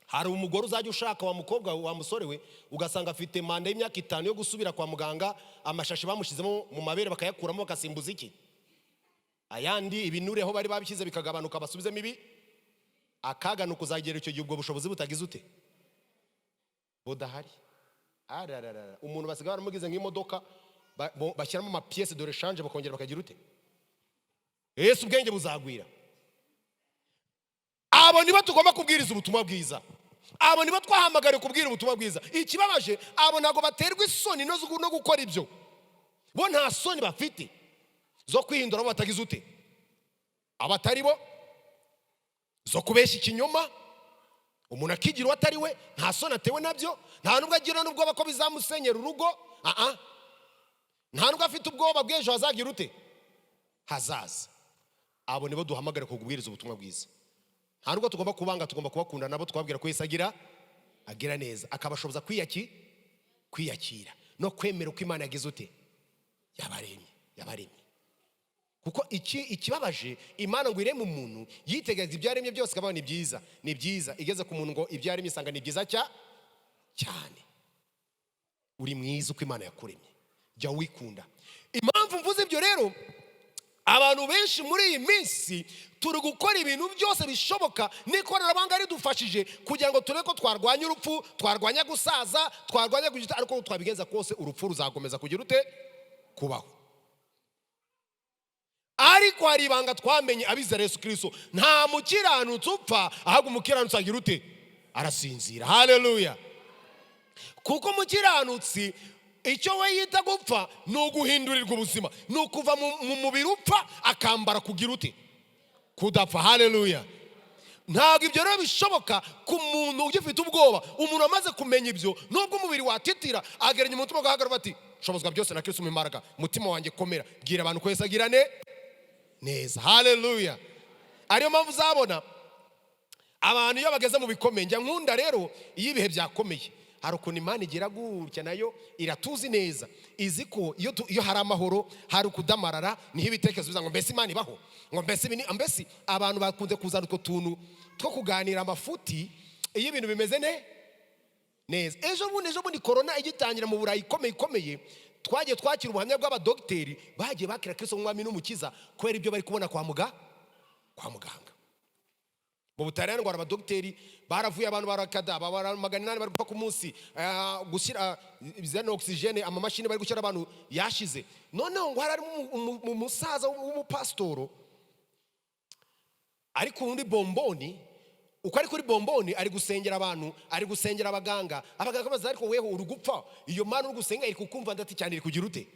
Hari umugore uzajya ushaka wa mukobwa wa musore we ugasanga afite manda y'imyaka 5 yo gusubira kwa muganga, amashashi bamushizemo mu mabere bakayakuramo bakasimbuza iki? Ayandi ibinure aho bari babishyize bikagabanuka basubizemo ibi. Akaga nuko uzagera icyo gihe ubwo bushobozi butagize ute? Budahari. Umuntu basigaye baramugize nk'imodoka bashyiramo ama pièces de rechange bakongera bakagira ute? Yesu ubwenge buzagwira. Abo nibo tugomba kubwiriza ubutumwa bwiza. Abo nibo twahamagare kubwira ubutumwa bwiza. Ikibabaje abo nago baterwa isoni no gukora ibyo. Bo nta soni bafite zo kwihindura batagize ute? Abatari bo zo kubeshya ikinyoma. Umuntu akigira watari we nta soni atewe nabyo. Nta nubwo agira n'ubwoba ko bizamusenyera urugo. Nta nubwo afite ubwoba bw'ejo hazagira ute? Hazaza. Abo nibo duhamagara kubwiriza ubutumwa bwiza. Nta nubwo tugomba kubanga, tugomba kubakunda nabo twabwira ko Yesu agira neza, akabashoboza kwiyakira no kwemera uko Imana yagize ute? Yabaremye. Kuko ikibabaje Imana ngo ireme umuntu yitegeza ibyaremye byose kabana ni byiza igeze ku muntu ngo ibyaremye isanga ni byiza cyane. Uri mwiza uko Imana yakuremye, jya wikunda. Impamvu mvuze ibyo rero, abantu benshi muri iyi minsi turi gukora ibintu byose bishoboka n'ikoranabuhanga ridufashije kugira ngo turebe ko twarwanya urupfu, twarwanya gusaza, twarwanya kugita, ariko twabigenza kose urupfu ruzakomeza kugira ute? Kubaho. Ariko hari ibanga twamenye abizera Yesu Kristo, nta mukiranutsi upfa, ahubwo umukiranutsi agira ute? Arasinzira. Haleluya. Kuko umukiranutsi icyo we yita gupfa ni uguhindurirwa ubuzima, ni ukuva mu mubiri upfa akambara kugira ute? Kudapfa. Haleluya. Ntabwo ibyo rero bishoboka ku muntu ugifite ubwoba. Umuntu amaze kumenya ibyo, nubwo umubiri watitira ageranya umutima ugahagarara bati shobozwa byose na Kristo mu imbaraga, mutima wanjye komera, bwira abantu ko Yesu agirane neza. Haleluya. Ariyo mpamvu uzabona abantu iyo bageze mu bikomeye, njya nkunda rero iyo ibihe byakomeye, hari ukuntu Imana igira gutya nayo iratuzi neza, izi ko iyo hari amahoro, hari ukudamarara, niho ibitekerezo biza ngo mbese Imana ibaho, ngo mbese abantu bakunze kuzana utwo tuntu two kuganira amafuti iyo ibintu bimeze neza. Ejo bundi corona igitangira mu Burayi ikomeye, twagiye twakira ubuhamya bw'abadogiteri bagiye bakira Kristo nk'umwami n'umukiza kubera ibyo bari kubona kwa muganga. Mu Butaliyani ngo abadogiteri baravuye, abantu barakada, abantu 800 bari gupfa ku munsi, gushyira bizana oxygene, amamashini bari gushyira abantu yashize. Noneho ngo hari umusaza w'umupastoro ariko undi bomboni, uko ari kuri bomboni ari gusengera abantu, ari gusengera abaganga baza ariko weho uri gupfa, iyo Mana uri gusenga iri kukumva ndati cyane, iri kugira ute,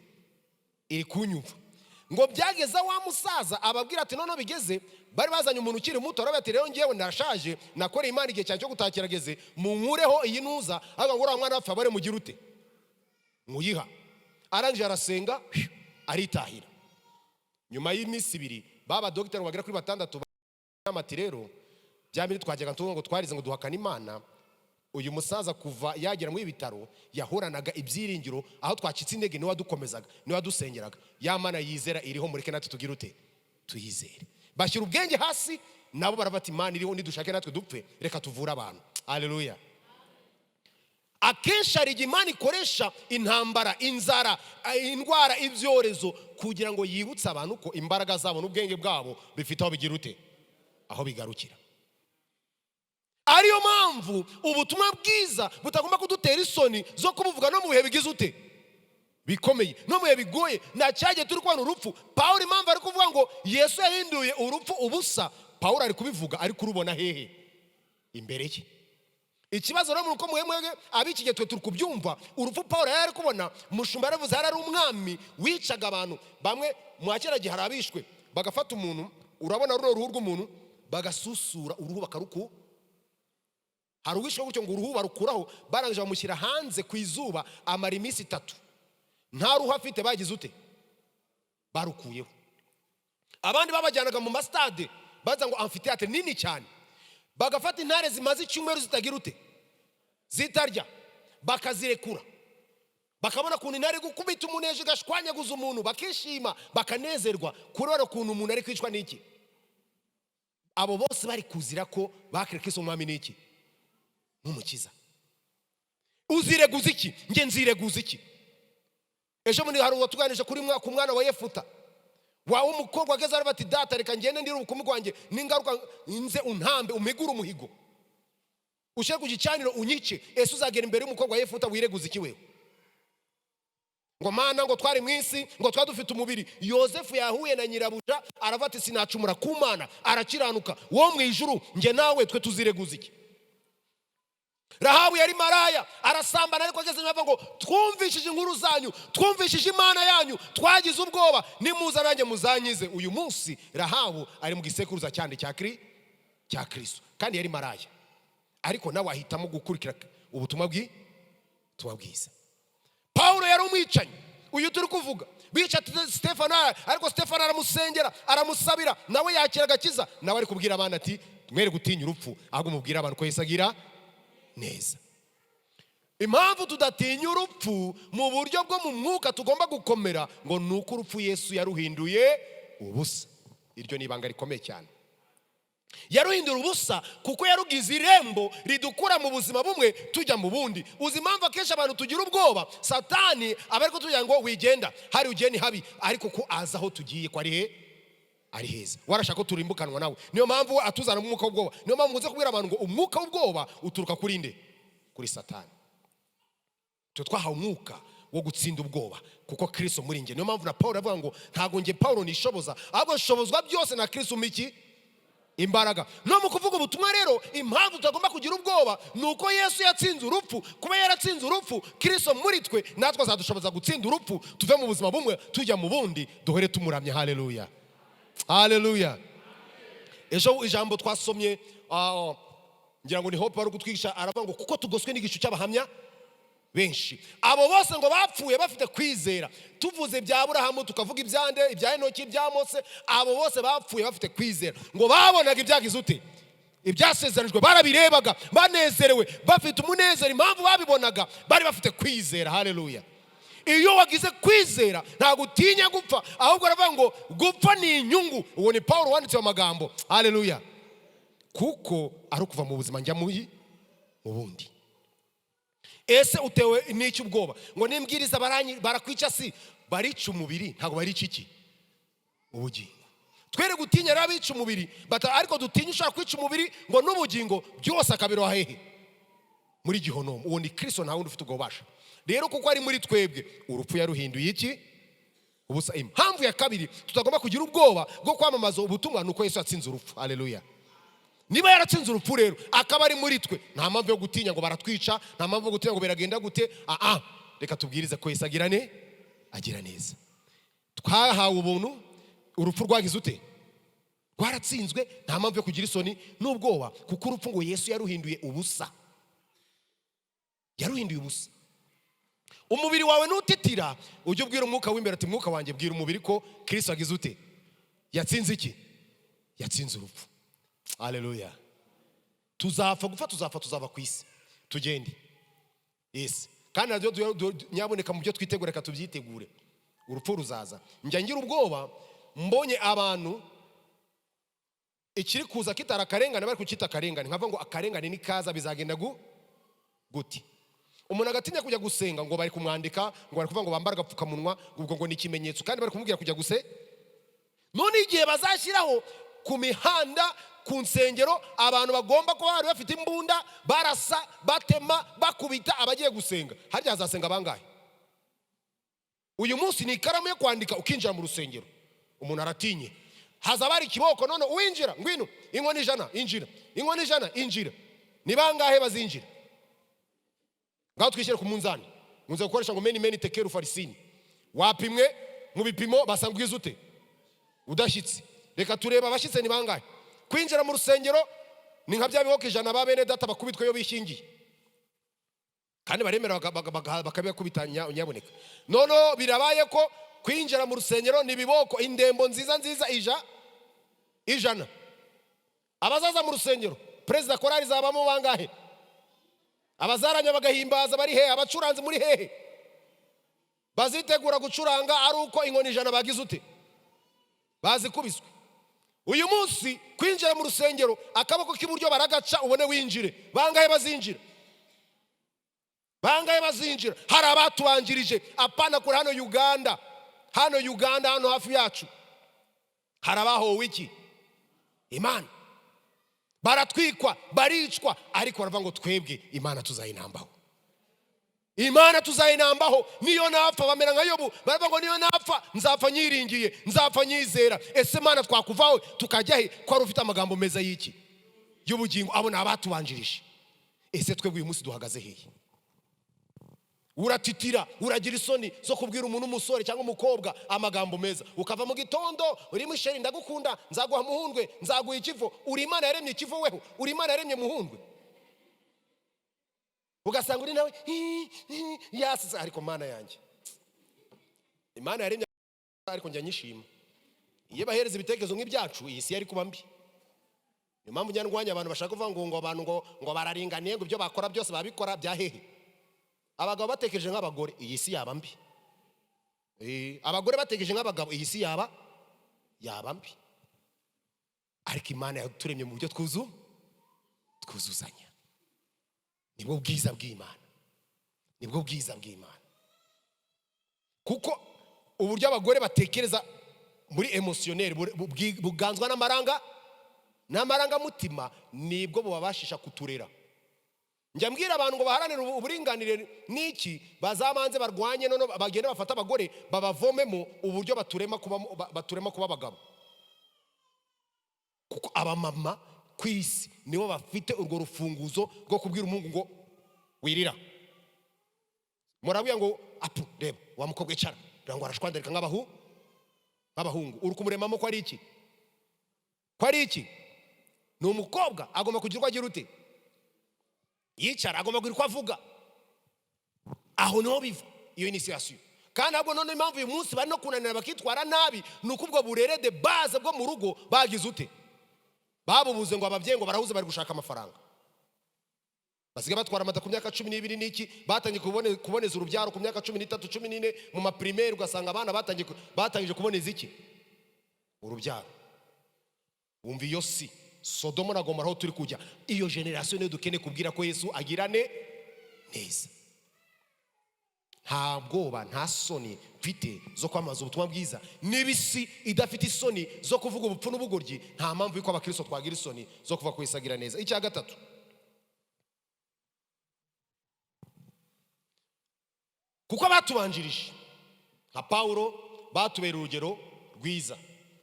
iri kunyumva. Ngo byageza wa musaza ababwira ati none bigeze, bari bazanye umuntu ukiri muto, arabati rero ngiyewe ndashaje, nakoreye Imana igihe cyane cyo gutakirageze, munkureho iyi nuza, ngo uriya mwana apfa bare mugira ute, muyiha. Arangije arasenga aritahira. Nyuma y'iminsi 2 baba dogiteri bagera kuri 6 bamati rero bya bintu twajyaga ngo twarize ngo duhakana Imana. Uyu musaza kuva yagera mu ibitaro yahoranaga ibyiringiro, aho twacitse intege niwe wadukomezaga, niwe wadusengeraga. Ya Mana yizera iriho, mureke natwe tugira ute, tuyizere. Bashyira ubwenge hasi, nabo barabati Imana iriho, nidushake natwe dupfe, reka tuvura abantu. Haleluya. Akenshi hari Imana ikoresha intambara, inzara, indwara, ibyorezo kugira ngo yibutse abantu ko imbaraga zabo n'ubwenge bwabo bifite aho bigira ute, aho bigarukira. Ariyo mpamvu ubutumwa bwiza butagomba kudutera isoni zo kubuvuga no mu bihe bigize ute, bikomeye, no mu bihe bigoye. Na cyagiye turi kubona urupfu, Pawulo impamvu ari kuvuga ngo Yesu yahinduye urupfu ubusa, Pawulo ari kubivuga ari kurubona hehe, imbere ye. Ikibazo rero nuko mwemwege abikigiye twe turi kubyumva, urupfu Pawulo yari kubona, mushumba yaravuze hari umwami wicaga abantu bamwe. Mwakera gihe harabishwe bagafata umuntu, urabona ruhu rw'umuntu bagasusura uruhu bakaruku, hari uwishwe gutyo ngo uruhu barukuraho, barangije bamushyira hanze ku izuba amara iminsi 3, nta ruhu afite, bagize ute, barukuyeho. Abandi babajyanaga mu mastade baza ngo amfiteatre nini cyane, bagafata intare zimaze icyumweru zitagira ute, zitarya, bakazirekura, bakabona kuntu intare gukubita umuntu ejo gashwanyaguza umuntu, bakishima bakanezerwa kurora ukuntu umuntu ari kwicwa n'iki. Abo bose bari kuzira ko bakira Kristo umwami n'iki, n'umukiza. Uzireguza iki? Nge nzireguza iki? Ejo muri hari uwatuganije kuri ku mwana wa Yefuta, wa umukobwa ageze arabati data reka ngende ndire ubukumi bwanjye n'ingaruka nze untambe umigura umuhigo, ushaka kugicaniro unyice. Ese uzagera imbere y'umukobwa wa Yefuta wireguza iki wewe? Ngo Mana ngo twari mwisi, ngo twadufite umubiri. Yosefu yahuye na nyirabuja aravati sinacumura ku Mana, arakiranuka. Wo mu ijuru nge nawe twe tuzireguza iki? Rahabu yari maraya, arasambana, ariko ageze nyuma ngo twumvishije inkuru zanyu, twumvishije Imana yanyu, twagize ubwoba, nimuza nanjye muzanyize. Uyu munsi Rahabu ari mu gisekuruza cyane cya Kristo, kandi yari maraya, ariko nawe ahitamo gukurikira ubutumwa bwiza. Pawulo yari umwicanyi, uyu turi kuvuga bica Stefano, ariko Stefano aramusengera, aramusabira, nawe yakira agakiza. Nawe ari kubwira abana ati mwere gutinya urupfu, ahubwo mubwira abantu ko Yesu agira neza. Impamvu tudatinya urupfu mu buryo bwo mu mwuka tugomba gukomera, ngo nuko urupfu Yesu yaruhinduye ubusa. Iryo ni ibanga rikomeye cyane. Yaruhindura ubusa kuko yarugize irembo ridukura mu buzima bumwe tujya mu bundi. Uzi impamvu akenshi abantu tugira ubwoba? Satani aba ariko tugira ngo wigenda, hari ugeni habi, ariko ko aza aho tugiye ko ari heza. Warashaka ko turimbukanwa nawe, niyo mpamvu atuzana mu mwuka w'ubwoba. Niyo mpamvu muze kubwira abantu ngo umwuka w'ubwoba uturuka kuri nde? Kuri Satani. Twahawe umwuka wo gutsinda ubwoba kuko Kristo muri nge. Niyo mpamvu na Paulo avuga ngo ntago nge Paulo nishoboza, ahubwo nshobozwa byose na Kristo umiki imbaraga. No mu kuvuga ubutumwa rero, impamvu tutagomba kugira ubwoba nuko Yesu yatsinze urupfu. Kuba yaratsinze urupfu, Kristo muri twe natwe azadushoboza gutsinda urupfu, tuve mu buzima bumwe tujya mu bundi, duhore tumuramye. Haleluya, haleluya. Ejo ijambo twasomye ngira ngo ni Hope bari kutwigisha, aravuga ngo kuko tugoswe n'igicu cy'abahamya benshi. Abo bose ngo bapfuye bafite kwizera. Tuvuze bya Aburahamu, tukavuga ibyande, ibya Enoki, ibya Mose, abo bose bapfuye bafite kwizera. Ngo babonaga ibyagize ute? Ibyasezeranijwe, barabirebaga banezerewe, bafite umunezero. Impamvu babibonaga, bari bafite kwizera. Haleluya. Iyo wagize kwizera ntabwo utinya gupfa, ahubwo aravuga ngo gupfa ni inyungu. Uwo ni Paulo wanditse amagambo. Haleluya. Kuko ari ukuva mu buzima njya mu bundi. Ese utewe n'iki ubwoba? Ngo nimbwiriza barakwica, si barica umubiri, ntabwo barica iki? Ubugingo. Twere gutinya rabica umubiri, ariko dutinya ushaka kwica umubiri ngo n'ubugingo byose akabiroha hehe? Muri gihonomo. Uwo ni Kristo, nta wundi ufite ubwo bubasha. Rero kuko ari muri twebwe, urupfu yaruhinduye iki? Ubusa. Impamvu ya kabiri tutagomba kugira ubwoba bwo kwamamaza ubutumwa nuko Yesu yatsinze urupfu. Haleluya. Niba yaratsinze urupfu rero akaba ari muri twe, nta mpamvu yo gutinya ngo baratwica, nta mpamvu yo gutinya ngo biragenda gute. Reka tubwirize ko Yesu agira neza. Twahawe ubuntu, urupfu rwagize ute? Rwaratsinzwe. Nta mpamvu yo kugira isoni n'ubwoba, kuko urupfu ngo Yesu yaruhinduye ubusa. Yaruhinduye ubusa. Umubiri wawe nutitira, ujye ubwira umwuka w'imbere ati mwuka wanjye bwira umubiri ko Kristo agize ute? Yatsinze iki? Yatsinze urupfu. Haleluya. Gupfa tuzava ku isi. Tugende. Yes. Kandi nyaboneka mu byo twitegura, reka tubyitegure. Urupfu ruzaza. Njya ngira ubwoba mbonye abantu ikiri kuza kitara akarengane, bari kucyita akarengane. Nkavuga ngo akarengane ni kaza, bizagenda gute? Umuntu agatinya kujya gusenga ngo bari kumwandika, ngo bari kuvuga ngo bambara agapfukamunwa, ubwo ngo ni ikimenyetso, kandi bari kumubwira kujya none igihe bazashyiraho ku mihanda, ku nsengero, abantu bagomba kuba bari bafite imbunda, barasa, batema, bakubita abagiye gusenga, harya hazasenga bangahe? Uyu munsi ni ikaramu yo kwandika ukinjira mu rusengero, umuntu aratinye. Haza bari kiboko, none uwinjira ngwino, inkoni 100 injira, inkoni 100 injira. Ni bangahe bazinjira? Ngaho twishyire ku munzani. Munze gukoresha ngo meni tekeru farisini. Wapimwe mu bipimo basanga ugize ute? Udashyitse. Reka tureba abashyitse ni bangahe. Kwinjira mu rusengero ni nka bya biboko 100 ba bene data bakubitwe yo bishingiye. Kandi baremera bakabikubitanya unyaboneka. Nono birabaye ko kwinjira mu rusengero ni biboko indembo nziza 100. Abazaza mu rusengero, Perezida korali zabamo bangahe? Abazaranya bagahimbaza bari hehe? Abacuranzi muri hehe? Bazitegura gucuranga ari uko inkoni 100 bagize ute? Bazikubiswe. Uyu munsi kwinjira mu rusengero akaboko k'iburyo baragaca ubone winjire. Bangahe bazinjira? Bangahe bazinjira? Hari abatubanjirije apana kuri hano Uganda. Hano hafi yacu. Hari abahowe iki? Imana. Baratwikwa, baricwa, ariko baravuga ngo twebwe Imana tuzayinambaho. Imana tuzayinambaho. Niyo napfa bamera nka Yobu, baravuga ngo niyo napfa nzapfa nyiringiye, nzapfa nyizera. Ese Imana twakuvaho tukajya he ko ari ufite amagambo meza y'iki? Y'ubugingo. Abo ni abatubanjirije. Ese twebwe uyu munsi duhagaze hehe? Uratitira, uragira isoni zo kubwira umuntu umusore cyangwa umukobwa amagambo meza. Ukava mu gitondo uri musheri ndagukunda, nzaguha muhundwe, nzaguha ikivo. Uri Imana yaremye ikivo weho, uri Imana yaremye muhundwe. Ugasanga uri nawe yasize, ariko Mana yanjye Imana yaremye, ariko njya nyishima. Iyo bahereza ibitekerezo nk'ibyacu, iyi si yari kuba mbi. Niyo mpamvu nyarwanya abantu bashaka kuvuga ngo abantu ngo bararinganiye, ngo ibyo bakora byose babikora bya hehe. Abagabo batekereje nk'abagore, iyi si yaba mbi. Abagore batekereje nk'abagabo, iyi si yaba mbi. Ariko Imana yaturemye mu buryo twuzuzanya. Nibwo bwiza bw'Imana. Nibwo bwiza bw'Imana. Kuko uburyo abagore batekereza muri emotioneri buganzwa n'amaranga mutima, nibwo bubabashisha kuturera. Njya mbwira abantu ngo baharanire uburinganire n'iki, bazamanze barwanye, none bagende bafata abagore babavomemo uburyo baturema kuba abagabo. Kuko abamama ku isi nibo bafite urwo rufunguzo rwo kubwira umuhungu ngo wirira. Murabwira ngo apu reba wa mukobwa icara, ngo arashwandarika nk'abahungu. Uri kumuremamo ko ari iki? Ko ari iki? Ni umukobwa agomba kugira uko agira ute? Yicara, agomba kugira uko avuga. aho niho biva iyo initiation. Kandi ntabwo none impamvu uyu munsi bari no kunanira bakitwara nabi nuko ubwo burere de base bwo mu rugo bagize ute, babubuze ngo ababyeyi ngo barahuze bari gushaka amafaranga. Basigaye batwara amata ku myaka 12 n'iki, batangiye kuboneza urubyaro ku myaka 13 14 mu maprimaire, ugasanga abana batangije kuboneza iki, urubyaro. Wumva iyo si Sodoma na Gomora aho turi kujya. Iyo generation niyo dukeneye kubwira ko Yesu agirane neza. Nta bwoba nta soni mfite zo kwamamaza ubutumwa bwiza, n'ibisi idafite isoni zo kuvuga ubupfu n'ubugoryi. Nta mpamvu yuko abakristo twagira isoni zo kuva kwisagira neza. Icya gatatu, kuko batubanjirije nka Paulo batubera urugero rwiza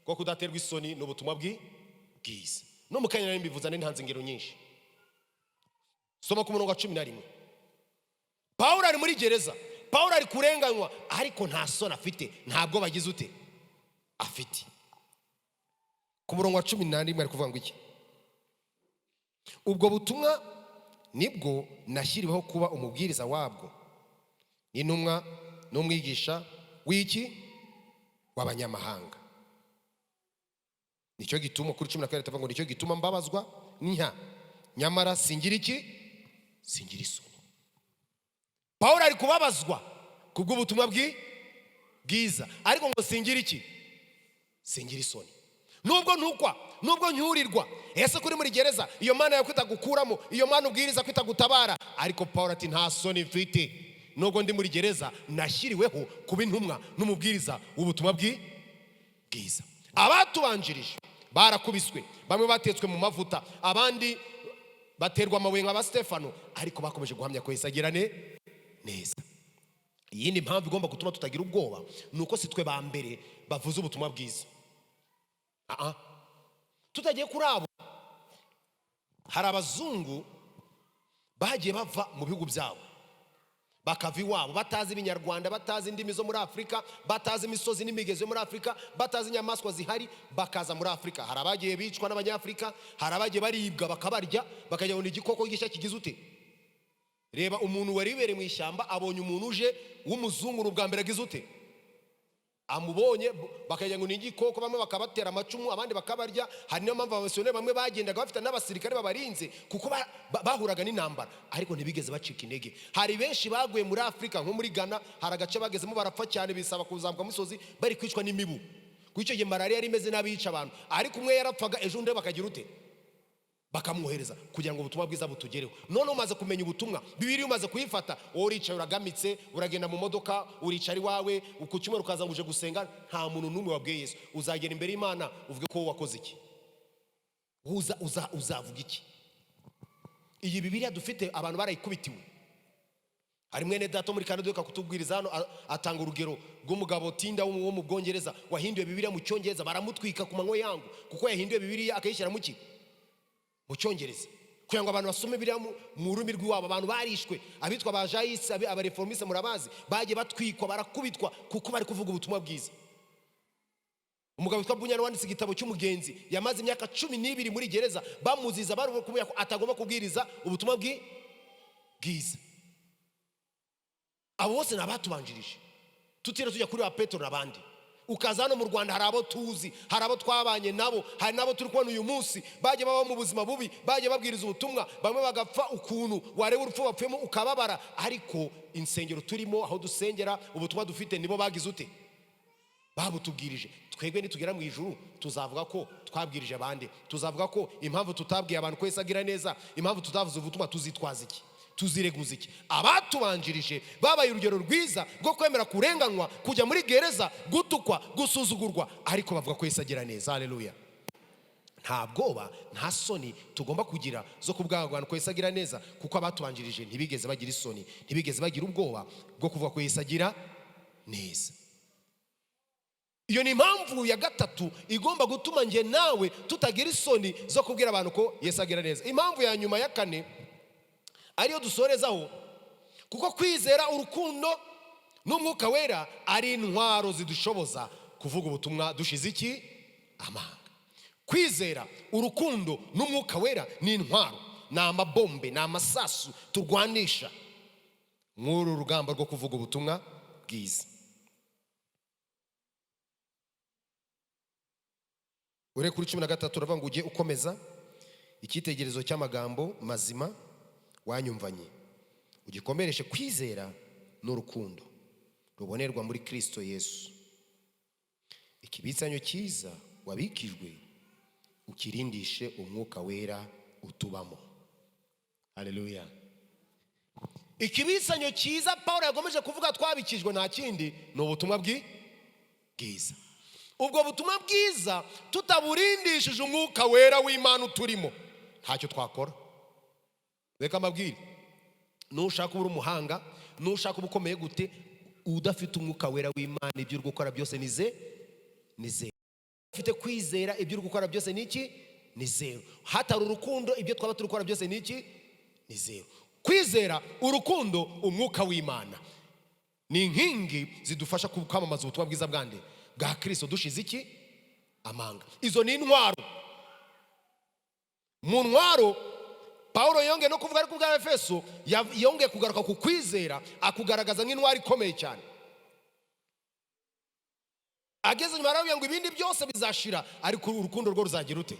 ko kudaterwa isoni n'ubutumwa bwiza. No mu kanya mbivuza ntanze ingero nyinshi. Soma ku murongo wa 11. Paulo ari muri gereza, Paulo ari kurenganywa, ariko nta soni afite, ntabwo bagize ute afite. Ku murongo wa 11 ari kuvuga ngo iki, ubwo butumwa nibwo nashyiriweho kuba umubwiriza wabwo, intumwa n'umwigisha w'iki, w'abanyamahanga. Nicyo gituma kuri 12 tavuga ngo nicyo gituma mbabazwa nyamara singira iki, singira isoni. Paulo ari kubabazwa kubw'ubutumwa bwiza, ariko ngo singira iki, singira isoni. Nubwo ntukwa, nubwo nyurirwa, ese kuri muri gereza iyo mana yakwita gukuramo, iyo mana ubwiriza kwita gutabara, ariko Paulo ati nta soni mfite. Nubwo ndi muri gereza nashyiriweho kuba intumwa n'umubwiriza w'ubutumwa bwiza. Abatubanjirije barakubiswe, bamwe batetswe mu mavuta, abandi baterwa amabuye nka ba Stefano, ariko bakomeje guhamya ko Yesu agirane neza. Iyi ni impamvu igomba gutuma tutagira ubwoba, nuko si twe ba mbere bavuze ubutumwa bwiza. Tutagiye kuri abo, hari abazungu bagiye bava mu bihugu byabo bakava iwabo, batazi ibinyarwanda, batazi indimi zo muri Afrika, batazi imisozi n'imigezi yo muri Afrika, batazi inyamaswa zihari, bakaza muri Afrika. Hari abagiye bicwa n'abanyafrika, hari abagiye baribwa bakabarya, bakajya ngo igikoko gishya kigize ute. Reba umuntu wari wibereye mu ishyamba abonye umuntu uje w'umuzungu ubwa mbere agize ute, amubonye bakajya ngo ni igikoko, bamwe bakabatera amacumu, abandi bakabarya. Hari niyo mpamvu abamisiyoneri bamwe bagendaga bafite n'abasirikare babarinze, kuko bahuraga n'intambara, ariko ntibigeze bacika intege. Hari benshi baguye muri Afrika, nko muri Ghana hari agace bagezemo barapfa cyane, bisaba kuzamuka musozi bari kwicwa n'imibu. Kwicyo gihe malaria yari imeze n'abica abantu, ariko umwe yarapfaga, ejo undi bakagira ute, bakamwohereza kugira ngo ubutumwa bwiza butugereho. None umaze kumenya ubutumwa, Bibiliya umaze kuyifata, uricaye uragamitse, uragenda mu modoka, uricara iwawe, ukucyumwe ukaza nguje gusenga, nta muntu numwe wabwiye Yesu. Uzagera imbere y'Imana uvuge ko wakoze iki, uzavuga iki? Iyi Bibiliya dufite abantu barayikubitiwe. Hari mwene data muri Canada yoka kutubwiriza hano, atanga urugero rw'umugabo tinda wo mu Bwongereza wahinduye Bibiliya mu Cyongereza, baramutwika ku manywa yangu kuko yahinduye Bibiliya akayishyira mu ki, mu Cyongereza, kugira ngo abantu basome Bibiliya mu rurimi rw'iwabo. Abantu barishwe, abitwa ba Jayisi, abareformiste murabazi, bagiye batwikwa, barakubitwa kuko bari kuvuga ubutumwa bwiza. Umugabo witwa Bunyana wanditse igitabo cy'umugenzi, yamaze imyaka 12 muri gereza, bamuziza bari kumenya ko atagomba kubwiriza ubutumwa bwiza. Abo bose nabatubanjirije. Tutira tujya kuri wa Petro n'abandi. Ukaza hano mu Rwanda hari abo tuzi, hari abo twabanye nabo, hari nabo turi kubona uyu munsi bagiye baba mu buzima bubi, bagiye babwiriza ubutumwa, bamwe bagapfa ukuntu wareba urupfu bapfemo ukababara, ariko insengero turimo aho dusengera ubutumwa dufite nibo bagize ute, babutubwirije. Twebwe nitugera mu ijuru tuzavuga ko twabwirije abandi, tuzavuga ko impamvu tutabwiye abantu ko Yesu agira neza, impamvu tutavuze ubutumwa tuzitwaza iki, tuzireguza iki? Abatubanjirije babaye urugero rwiza rwo kwemera kurenganywa, kujya muri gereza, gutukwa, gusuzugurwa, ariko bavuga ko Yesu agira neza. Haleluya. Nta bwoba nta soni tugomba kugira zo kubwagwana ko Yesu agira neza, kuko abatubanjirije ntibigeze bagira isoni, ntibigeze bagira ubwoba bwo kuvuga ko Yesu agira neza. Iyo ni impamvu ya gatatu igomba gutuma nge nawe tutagira isoni zo kubwira abantu ko Yesu agira neza. Impamvu ya nyuma ya kane ariyo dusorezaho, kuko kwizera, urukundo n'umwuka wera ari intwaro zidushoboza kuvuga ubutumwa dushize iki, amanga. Kwizera, urukundo n'umwuka wera ni intwaro, ni amabombe, ni amasasu turwanisha nk'uru rugamba rwo kuvuga ubutumwa bwiza. Ure kuri 13 uravuga ngo ujye ukomeza icyitegerezo cy'amagambo mazima wanyumvanye, ugikomereshe kwizera n'urukundo rubonerwa muri Kristo Yesu. Ikibitsanyo cyiza wabikijwe ukirindishe umwuka wera utubamo. Haleluya. Ikibitsanyo cyiza Paulo yagomeje kuvuga twabikijwe nta kindi ni ubutumwa bwiza. Ubwo butumwa bwiza tutaburindishije umwuka wera w'Imana uturimo ntacyo twakora. Reka mabwire, nushaka uri umuhanga, nushaka ubukomeye gute, udafite umwuka wera w'Imana ibyo uri gukora byose ni zero. Ufite kwizera ibyo uri gukora byose ni iki? Ni zero. Hatari urukundo ibyo twaba turi gukora byose ni iki? Ni zero. Kwizera, urukundo, umwuka w'Imana ni inkingi zidufasha kwamamaza ubutumwa bwiza bwa Kristo dushize iki? Amanga. Izo ni intwaro. Mu ntwaro Paulo yongeye no kuvuga ariko bwa Efeso yongeye kugaruka ku kwizera, akugaragaza nk'intwaro ikomeye cyane. Ageze nyuma aravuga ngo ibindi byose bizashira ariko urukundo rwo ruzagira ute?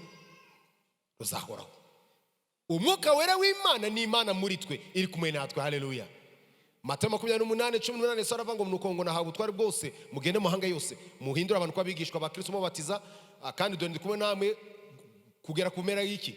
Ruzahoraho. Umwuka wera w'Imana ni Imana muri twe iri kumwe natwe. Haleluya. Matayo 28:18 sara avuga ngo nuko ngo nahawe ubutware bwose mugende mu mahanga yose muhindura abantu kwa bigishwa ba Kristo mubatiza, kandi dore ndi kumwe namwe kugera ku mpera y'iki?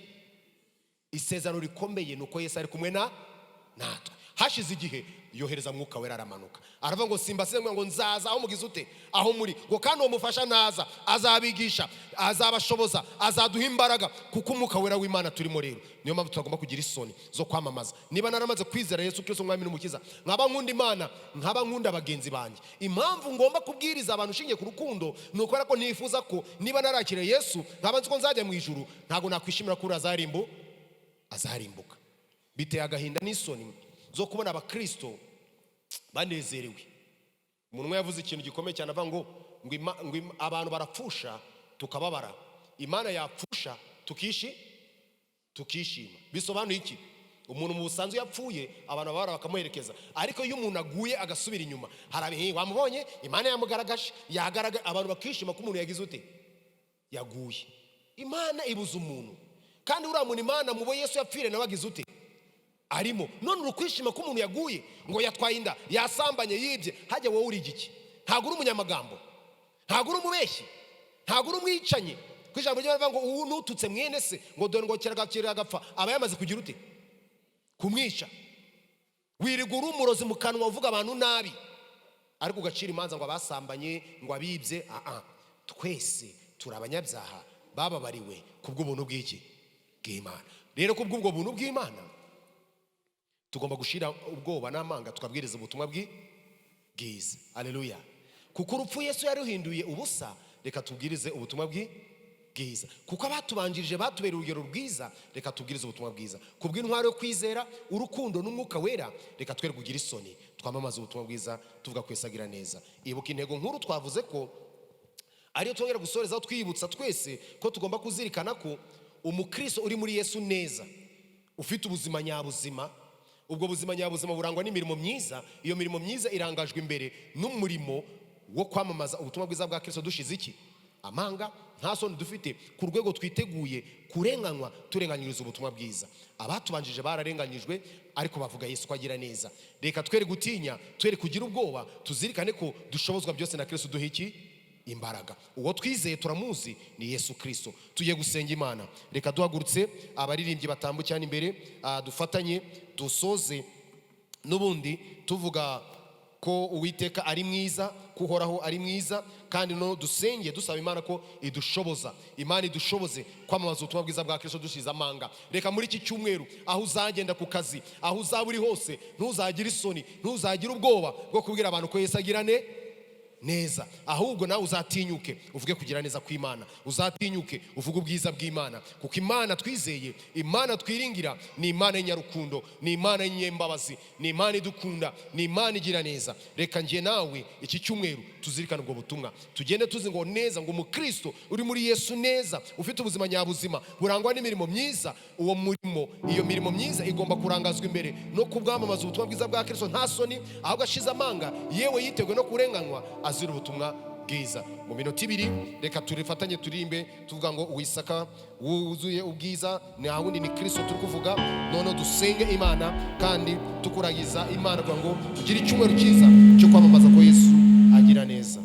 Isezerano rikomeye nuko Yesu ari kumwe natwe. Hashize igihe yohereza mwuka wera aramanuka. Aravuga ngo simbasize ngo nzaza aho mugize ute? Aho muri. Ngo kandi uwo mufasha naza azabigisha, azabashoboza, azaduha imbaraga kuko umwuka wera w'Imana turimo rero. Niyo mpamvu tugomba kugira isoni zo kwamamaza. Niba naramaze kwizera Yesu Kristo umwami n'umukiza, nkaba nkunda Imana, nkaba nkunda abagenzi banjye. Impamvu ngomba kubwiriza abantu ushingiye ku rukundo nuko ariko nifuza ko niba narakire Yesu nkaba nzi ko nzajya mu ijuru, ntago nakwishimira kuri azarimbuka. Biteye agahinda n'isoni zo kubona abakristo banezerewe. Umuntu umwe yavuze ikintu gikomeye cyane avuga ngo abantu barapfusha tukababara, Imana yapfusha tukishima. Bisobanuye iki? Umuntu mu busanzwe yapfuye abantu babara bakamuherekeza, ariko iyo umuntu aguye agasubira inyuma harabihe wamubonye Imana yamugaragaje yagaragaje, abantu bakishima ko umuntu yagize ute? Yaguye. Imana ibuza umuntu, kandi uriya muntu Imana mubo Yesu yapfire nawe agize ute? Arimo. None urukwishima ko umuntu yaguye ngo yatwaye inda, yasambanye, yibye, hajya wowe uri igiki? Ntago uri umunyamagambo, ntago uri umubeshyi, ntago uri umwicanye. Kwijambo ry'Imana ngo nututse mwene se ngo dore ngo kiragapfa aba yamaze kugira ute? Kumwica. Wirigura umurozi mu kanwa uvuga abantu nabi, ariko ugacira imanza ngo abasambanye ngo abibye. Twese turi abanyabyaha bababariwe kubw'ubuntu bw'Imana. Rero kubw'ubwo buntu bw'Imana tugomba gushira ubwoba n'amanga tukabwiriza ubutumwa bwiza. Haleluya. Kuko urupfu Yesu yaruhinduye ubusa, reka tubwirize ubutumwa bwiza. Kuko abatubanjirije batubera urugero rwiza, reka tubwirize ubutumwa bwiza. Kubw'intwaro yo kwizera, urukundo n'umwuka wera, reka twere kugira isoni twamamaza ubutumwa bwiza tuvuga kwesagira neza. Ibuka intego nkuru twavuze ko ariyo twongera gusorezaho twibutsa twese ko tugomba kuzirikana ko umukristo uri muri Yesu neza ufite ubuzima nyabuzima. Ubwo buzima nyabuzima burangwa n'imirimo myiza. Iyo mirimo myiza irangajwe imbere n'umurimo wo kwamamaza ubutumwa bwiza bwa Kristo dushize iki? Amanga. Nta soni dufite ku rwego twiteguye kurenganywa turenganyiriza ubutumwa bwiza. Abatubanjije bararenganyijwe ariko bavuga Yesu ko agira neza. Reka twere gutinya, twere kugira ubwoba, tuzirikane ko dushobozwa byose na Kristo duha iki? Imbaraga. Uwo twizeye turamuzi ni Yesu Kristo. Tugiye gusenga Imana. Reka duhagurutse abaririmbyi batambukira imbere, dufatanye dusoze n'ubundi tuvuga ko Uwiteka ari mwiza, kuhoraho ari mwiza, kandi no dusenge dusaba Imana ko idushoboza. Imana idushoboze kwamamaza ubutumwa bwiza bwa Kristo dushize amanga. Reka muri iki cyumweru aho uzagenda ku kazi, aho uzaba uri hose, ntuzagira isoni, ntuzagira ubwoba bwo kubwira abantu ko Yesu neza, ahubwo nawe uzatinyuke uvuge kugira neza kw'Imana, uzatinyuke uvuge ubwiza bw'Imana, kuko Imana twizeye, Imana twiringira ni Imana y'inyarukundo, ni Imana y'inyembabazi, ni Imana idukunda, ni Imana igira neza. Reka ngiye nawe iki cyumweru tuzirikana ubwo butumwa, tugende tuzi ngo neza, ngo umukristo uri muri Yesu neza, ufite ubuzima nyabuzima burangwa n'imirimo myiza. Uwo murimo, iyo mirimo myiza igomba kurangazwa imbere no kubwamamaza ubutumwa bwiza bwa Kristo nta soni, ahubwo ashize amanga, yewe yiteguye no kurenganywa azira ubutumwa bwiza. Mu minota 2 reka turifatanye turimbe tuvuga ngo Uwisaka wuzuye ubwiza ni hawundi ni Kristo turi kuvuga. None dusenge Imana kandi tukuragiza Imana kugira ngo tugire icyumweru cyiza cyo kwamamaza ko Yesu agira neza.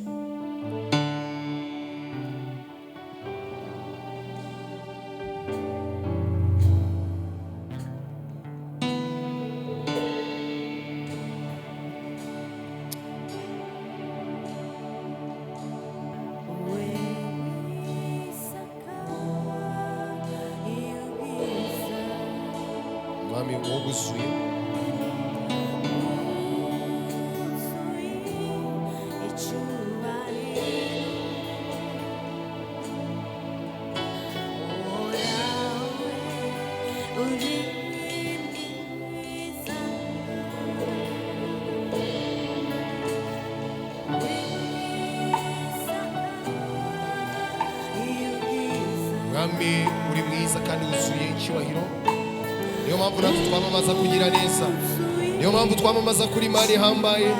Mwami wuzuye Mwami uri mwiza kandi wuzuye icyubahiro. Niyo mpamvu natwe twamamaza kugira neza, niyo mpamvu twamamaza kuri Imana ihambaye.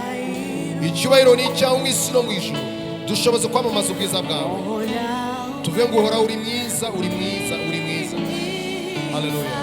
Icyubahiro ni icyawe mu isi no mu ijuru, dushoboze kwamamaza ubwiza bwawe, tuvuge ngo uhora uri mwiza, uri mwiza, uri mwiza. Haleluya.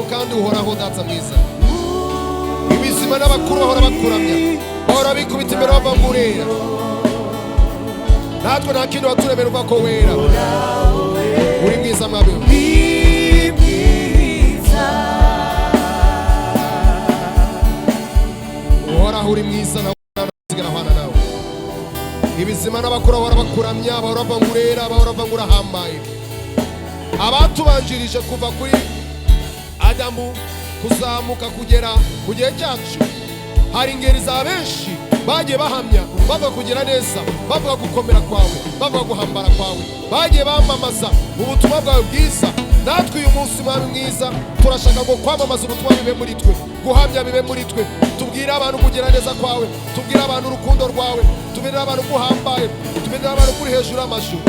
Kandi uhoraho data mwiza, ibizima n'abakuru bahora bakuramya, bahora bikubita imbere bavangurera. Natwe nta kintu waturemerwa ko wera, uri mwiza Mwami, uhoraho uri mwiza nawe usigara hwana nawe. Ibizima n'abakuru bahora bakuramya, bahora bavangurera, bahora bavangura hambaye. Abatubanjirije kuva kuri Adamu kuzamuka kugera ku gihe cyacu, hari ingeri za benshi bagiye bahamya, bavuga kugira neza, bavuga gukomera kwawe, bavuga guhambara kwawe, bagiye bamamaza ubutumwa bwawe bwiza. Natwe uyu munsi Mwami mwiza turashaka ngo kwamamaza ubutumwa bibe muri twe, guhamya bibe muri twe, tubwire abantu kugira neza kwawe, tubwire abantu urukundo rwawe, tubwire abantu guhambaye, tubwire abantu kuri hejuru y'amajuru.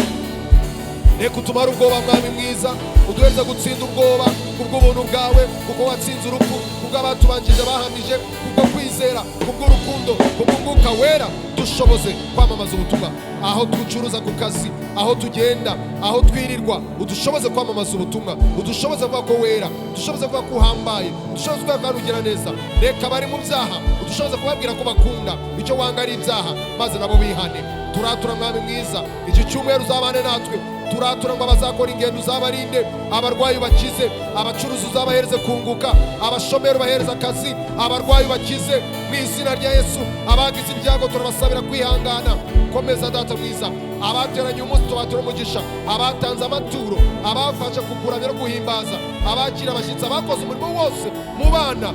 Reka utumare ubwoba Mwami mwiza, uduhereze gutsinda ubwoba kubw'ubuntu bwawe, kuko watsinze urupfu, kubwo abatubanjije bahamije, kubwo kwizera, kubw'urukundo, kubw'umwuka wera. Dushoboze kwamamaza ubutumwa aho ducuruza ku kazi, aho tugenda, aho twirirwa, udushoboze kwamamaza ubutumwa, udushoboze kuvuga ko wera, udushoboze kuvuga ko uhambaye, udushoboze kuvuga ko ugira neza. Reka bari mu byaha udushoboze kubabwira ko bakunda, icyo wanga ari ibyaha, maze nabo bihane. Turatura Mwami mwiza, iki cyumweru uzabane natwe, turatura ngo abazakora ingendo uzabarinde, abarwayi bakize, abacuruzi uzabahereze kunguka, abashomeri bahereza akazi, abarwayi bakize mu izina rya Yesu. Abagize ibyago turabasabira kwihangana, komeza data mwiza. Abateranye umunsi tubatura umugisha, abatanze amaturo, abafasha kukuramya no guhimbaza, abakira abashyitsi, abakoze umurimo wose mu bana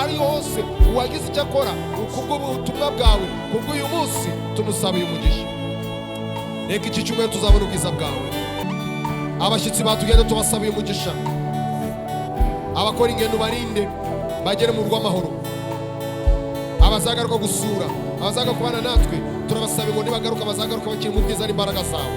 ari hose, uwagize icyo akora kubw'ubutumwa bwawe, kubw'uyu munsi tumusabiye umugisha. Reka iki cyumweru tuzabona ubwiza bwawe. Abashyitsi batugenda tubasabiye umugisha, abakora ingendo barinde bagere mu rw'amahoro, abazagaruka gusura, abazagaruka kubana natwe turabasaba ngo nibagaruka bazagaruka bakiri mu bwiza n'imbaraga zawe,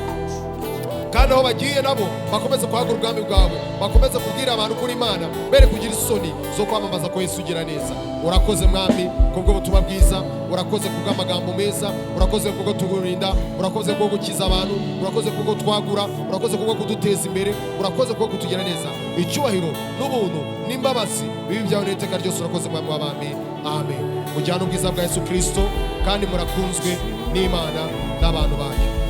kandi aho bagiye nabo bakomeze kwagura ubwami bwawe, bakomeze kubwira abantu kuri Imana, bere kugira isoni zo kwamamaza ko Yesu ugira neza. Urakoze mwami kubwo butumwa bwiza, urakoze kubw'amagambo meza, urakoze kubwo tugurinda, urakoze kubwo gukiza abantu, urakoze kubwo twagura, urakoze kubwo kuduteza imbere, urakoze kubwo kutugira neza. Icyubahiro n'ubuntu n'imbabazi bibi byawe n'iteka ryose urakoze mwami w'abami. Amen. Mujyane ubwiza bwa Yesu Kristo, kandi murakunzwe n'Imana n'abantu bayo.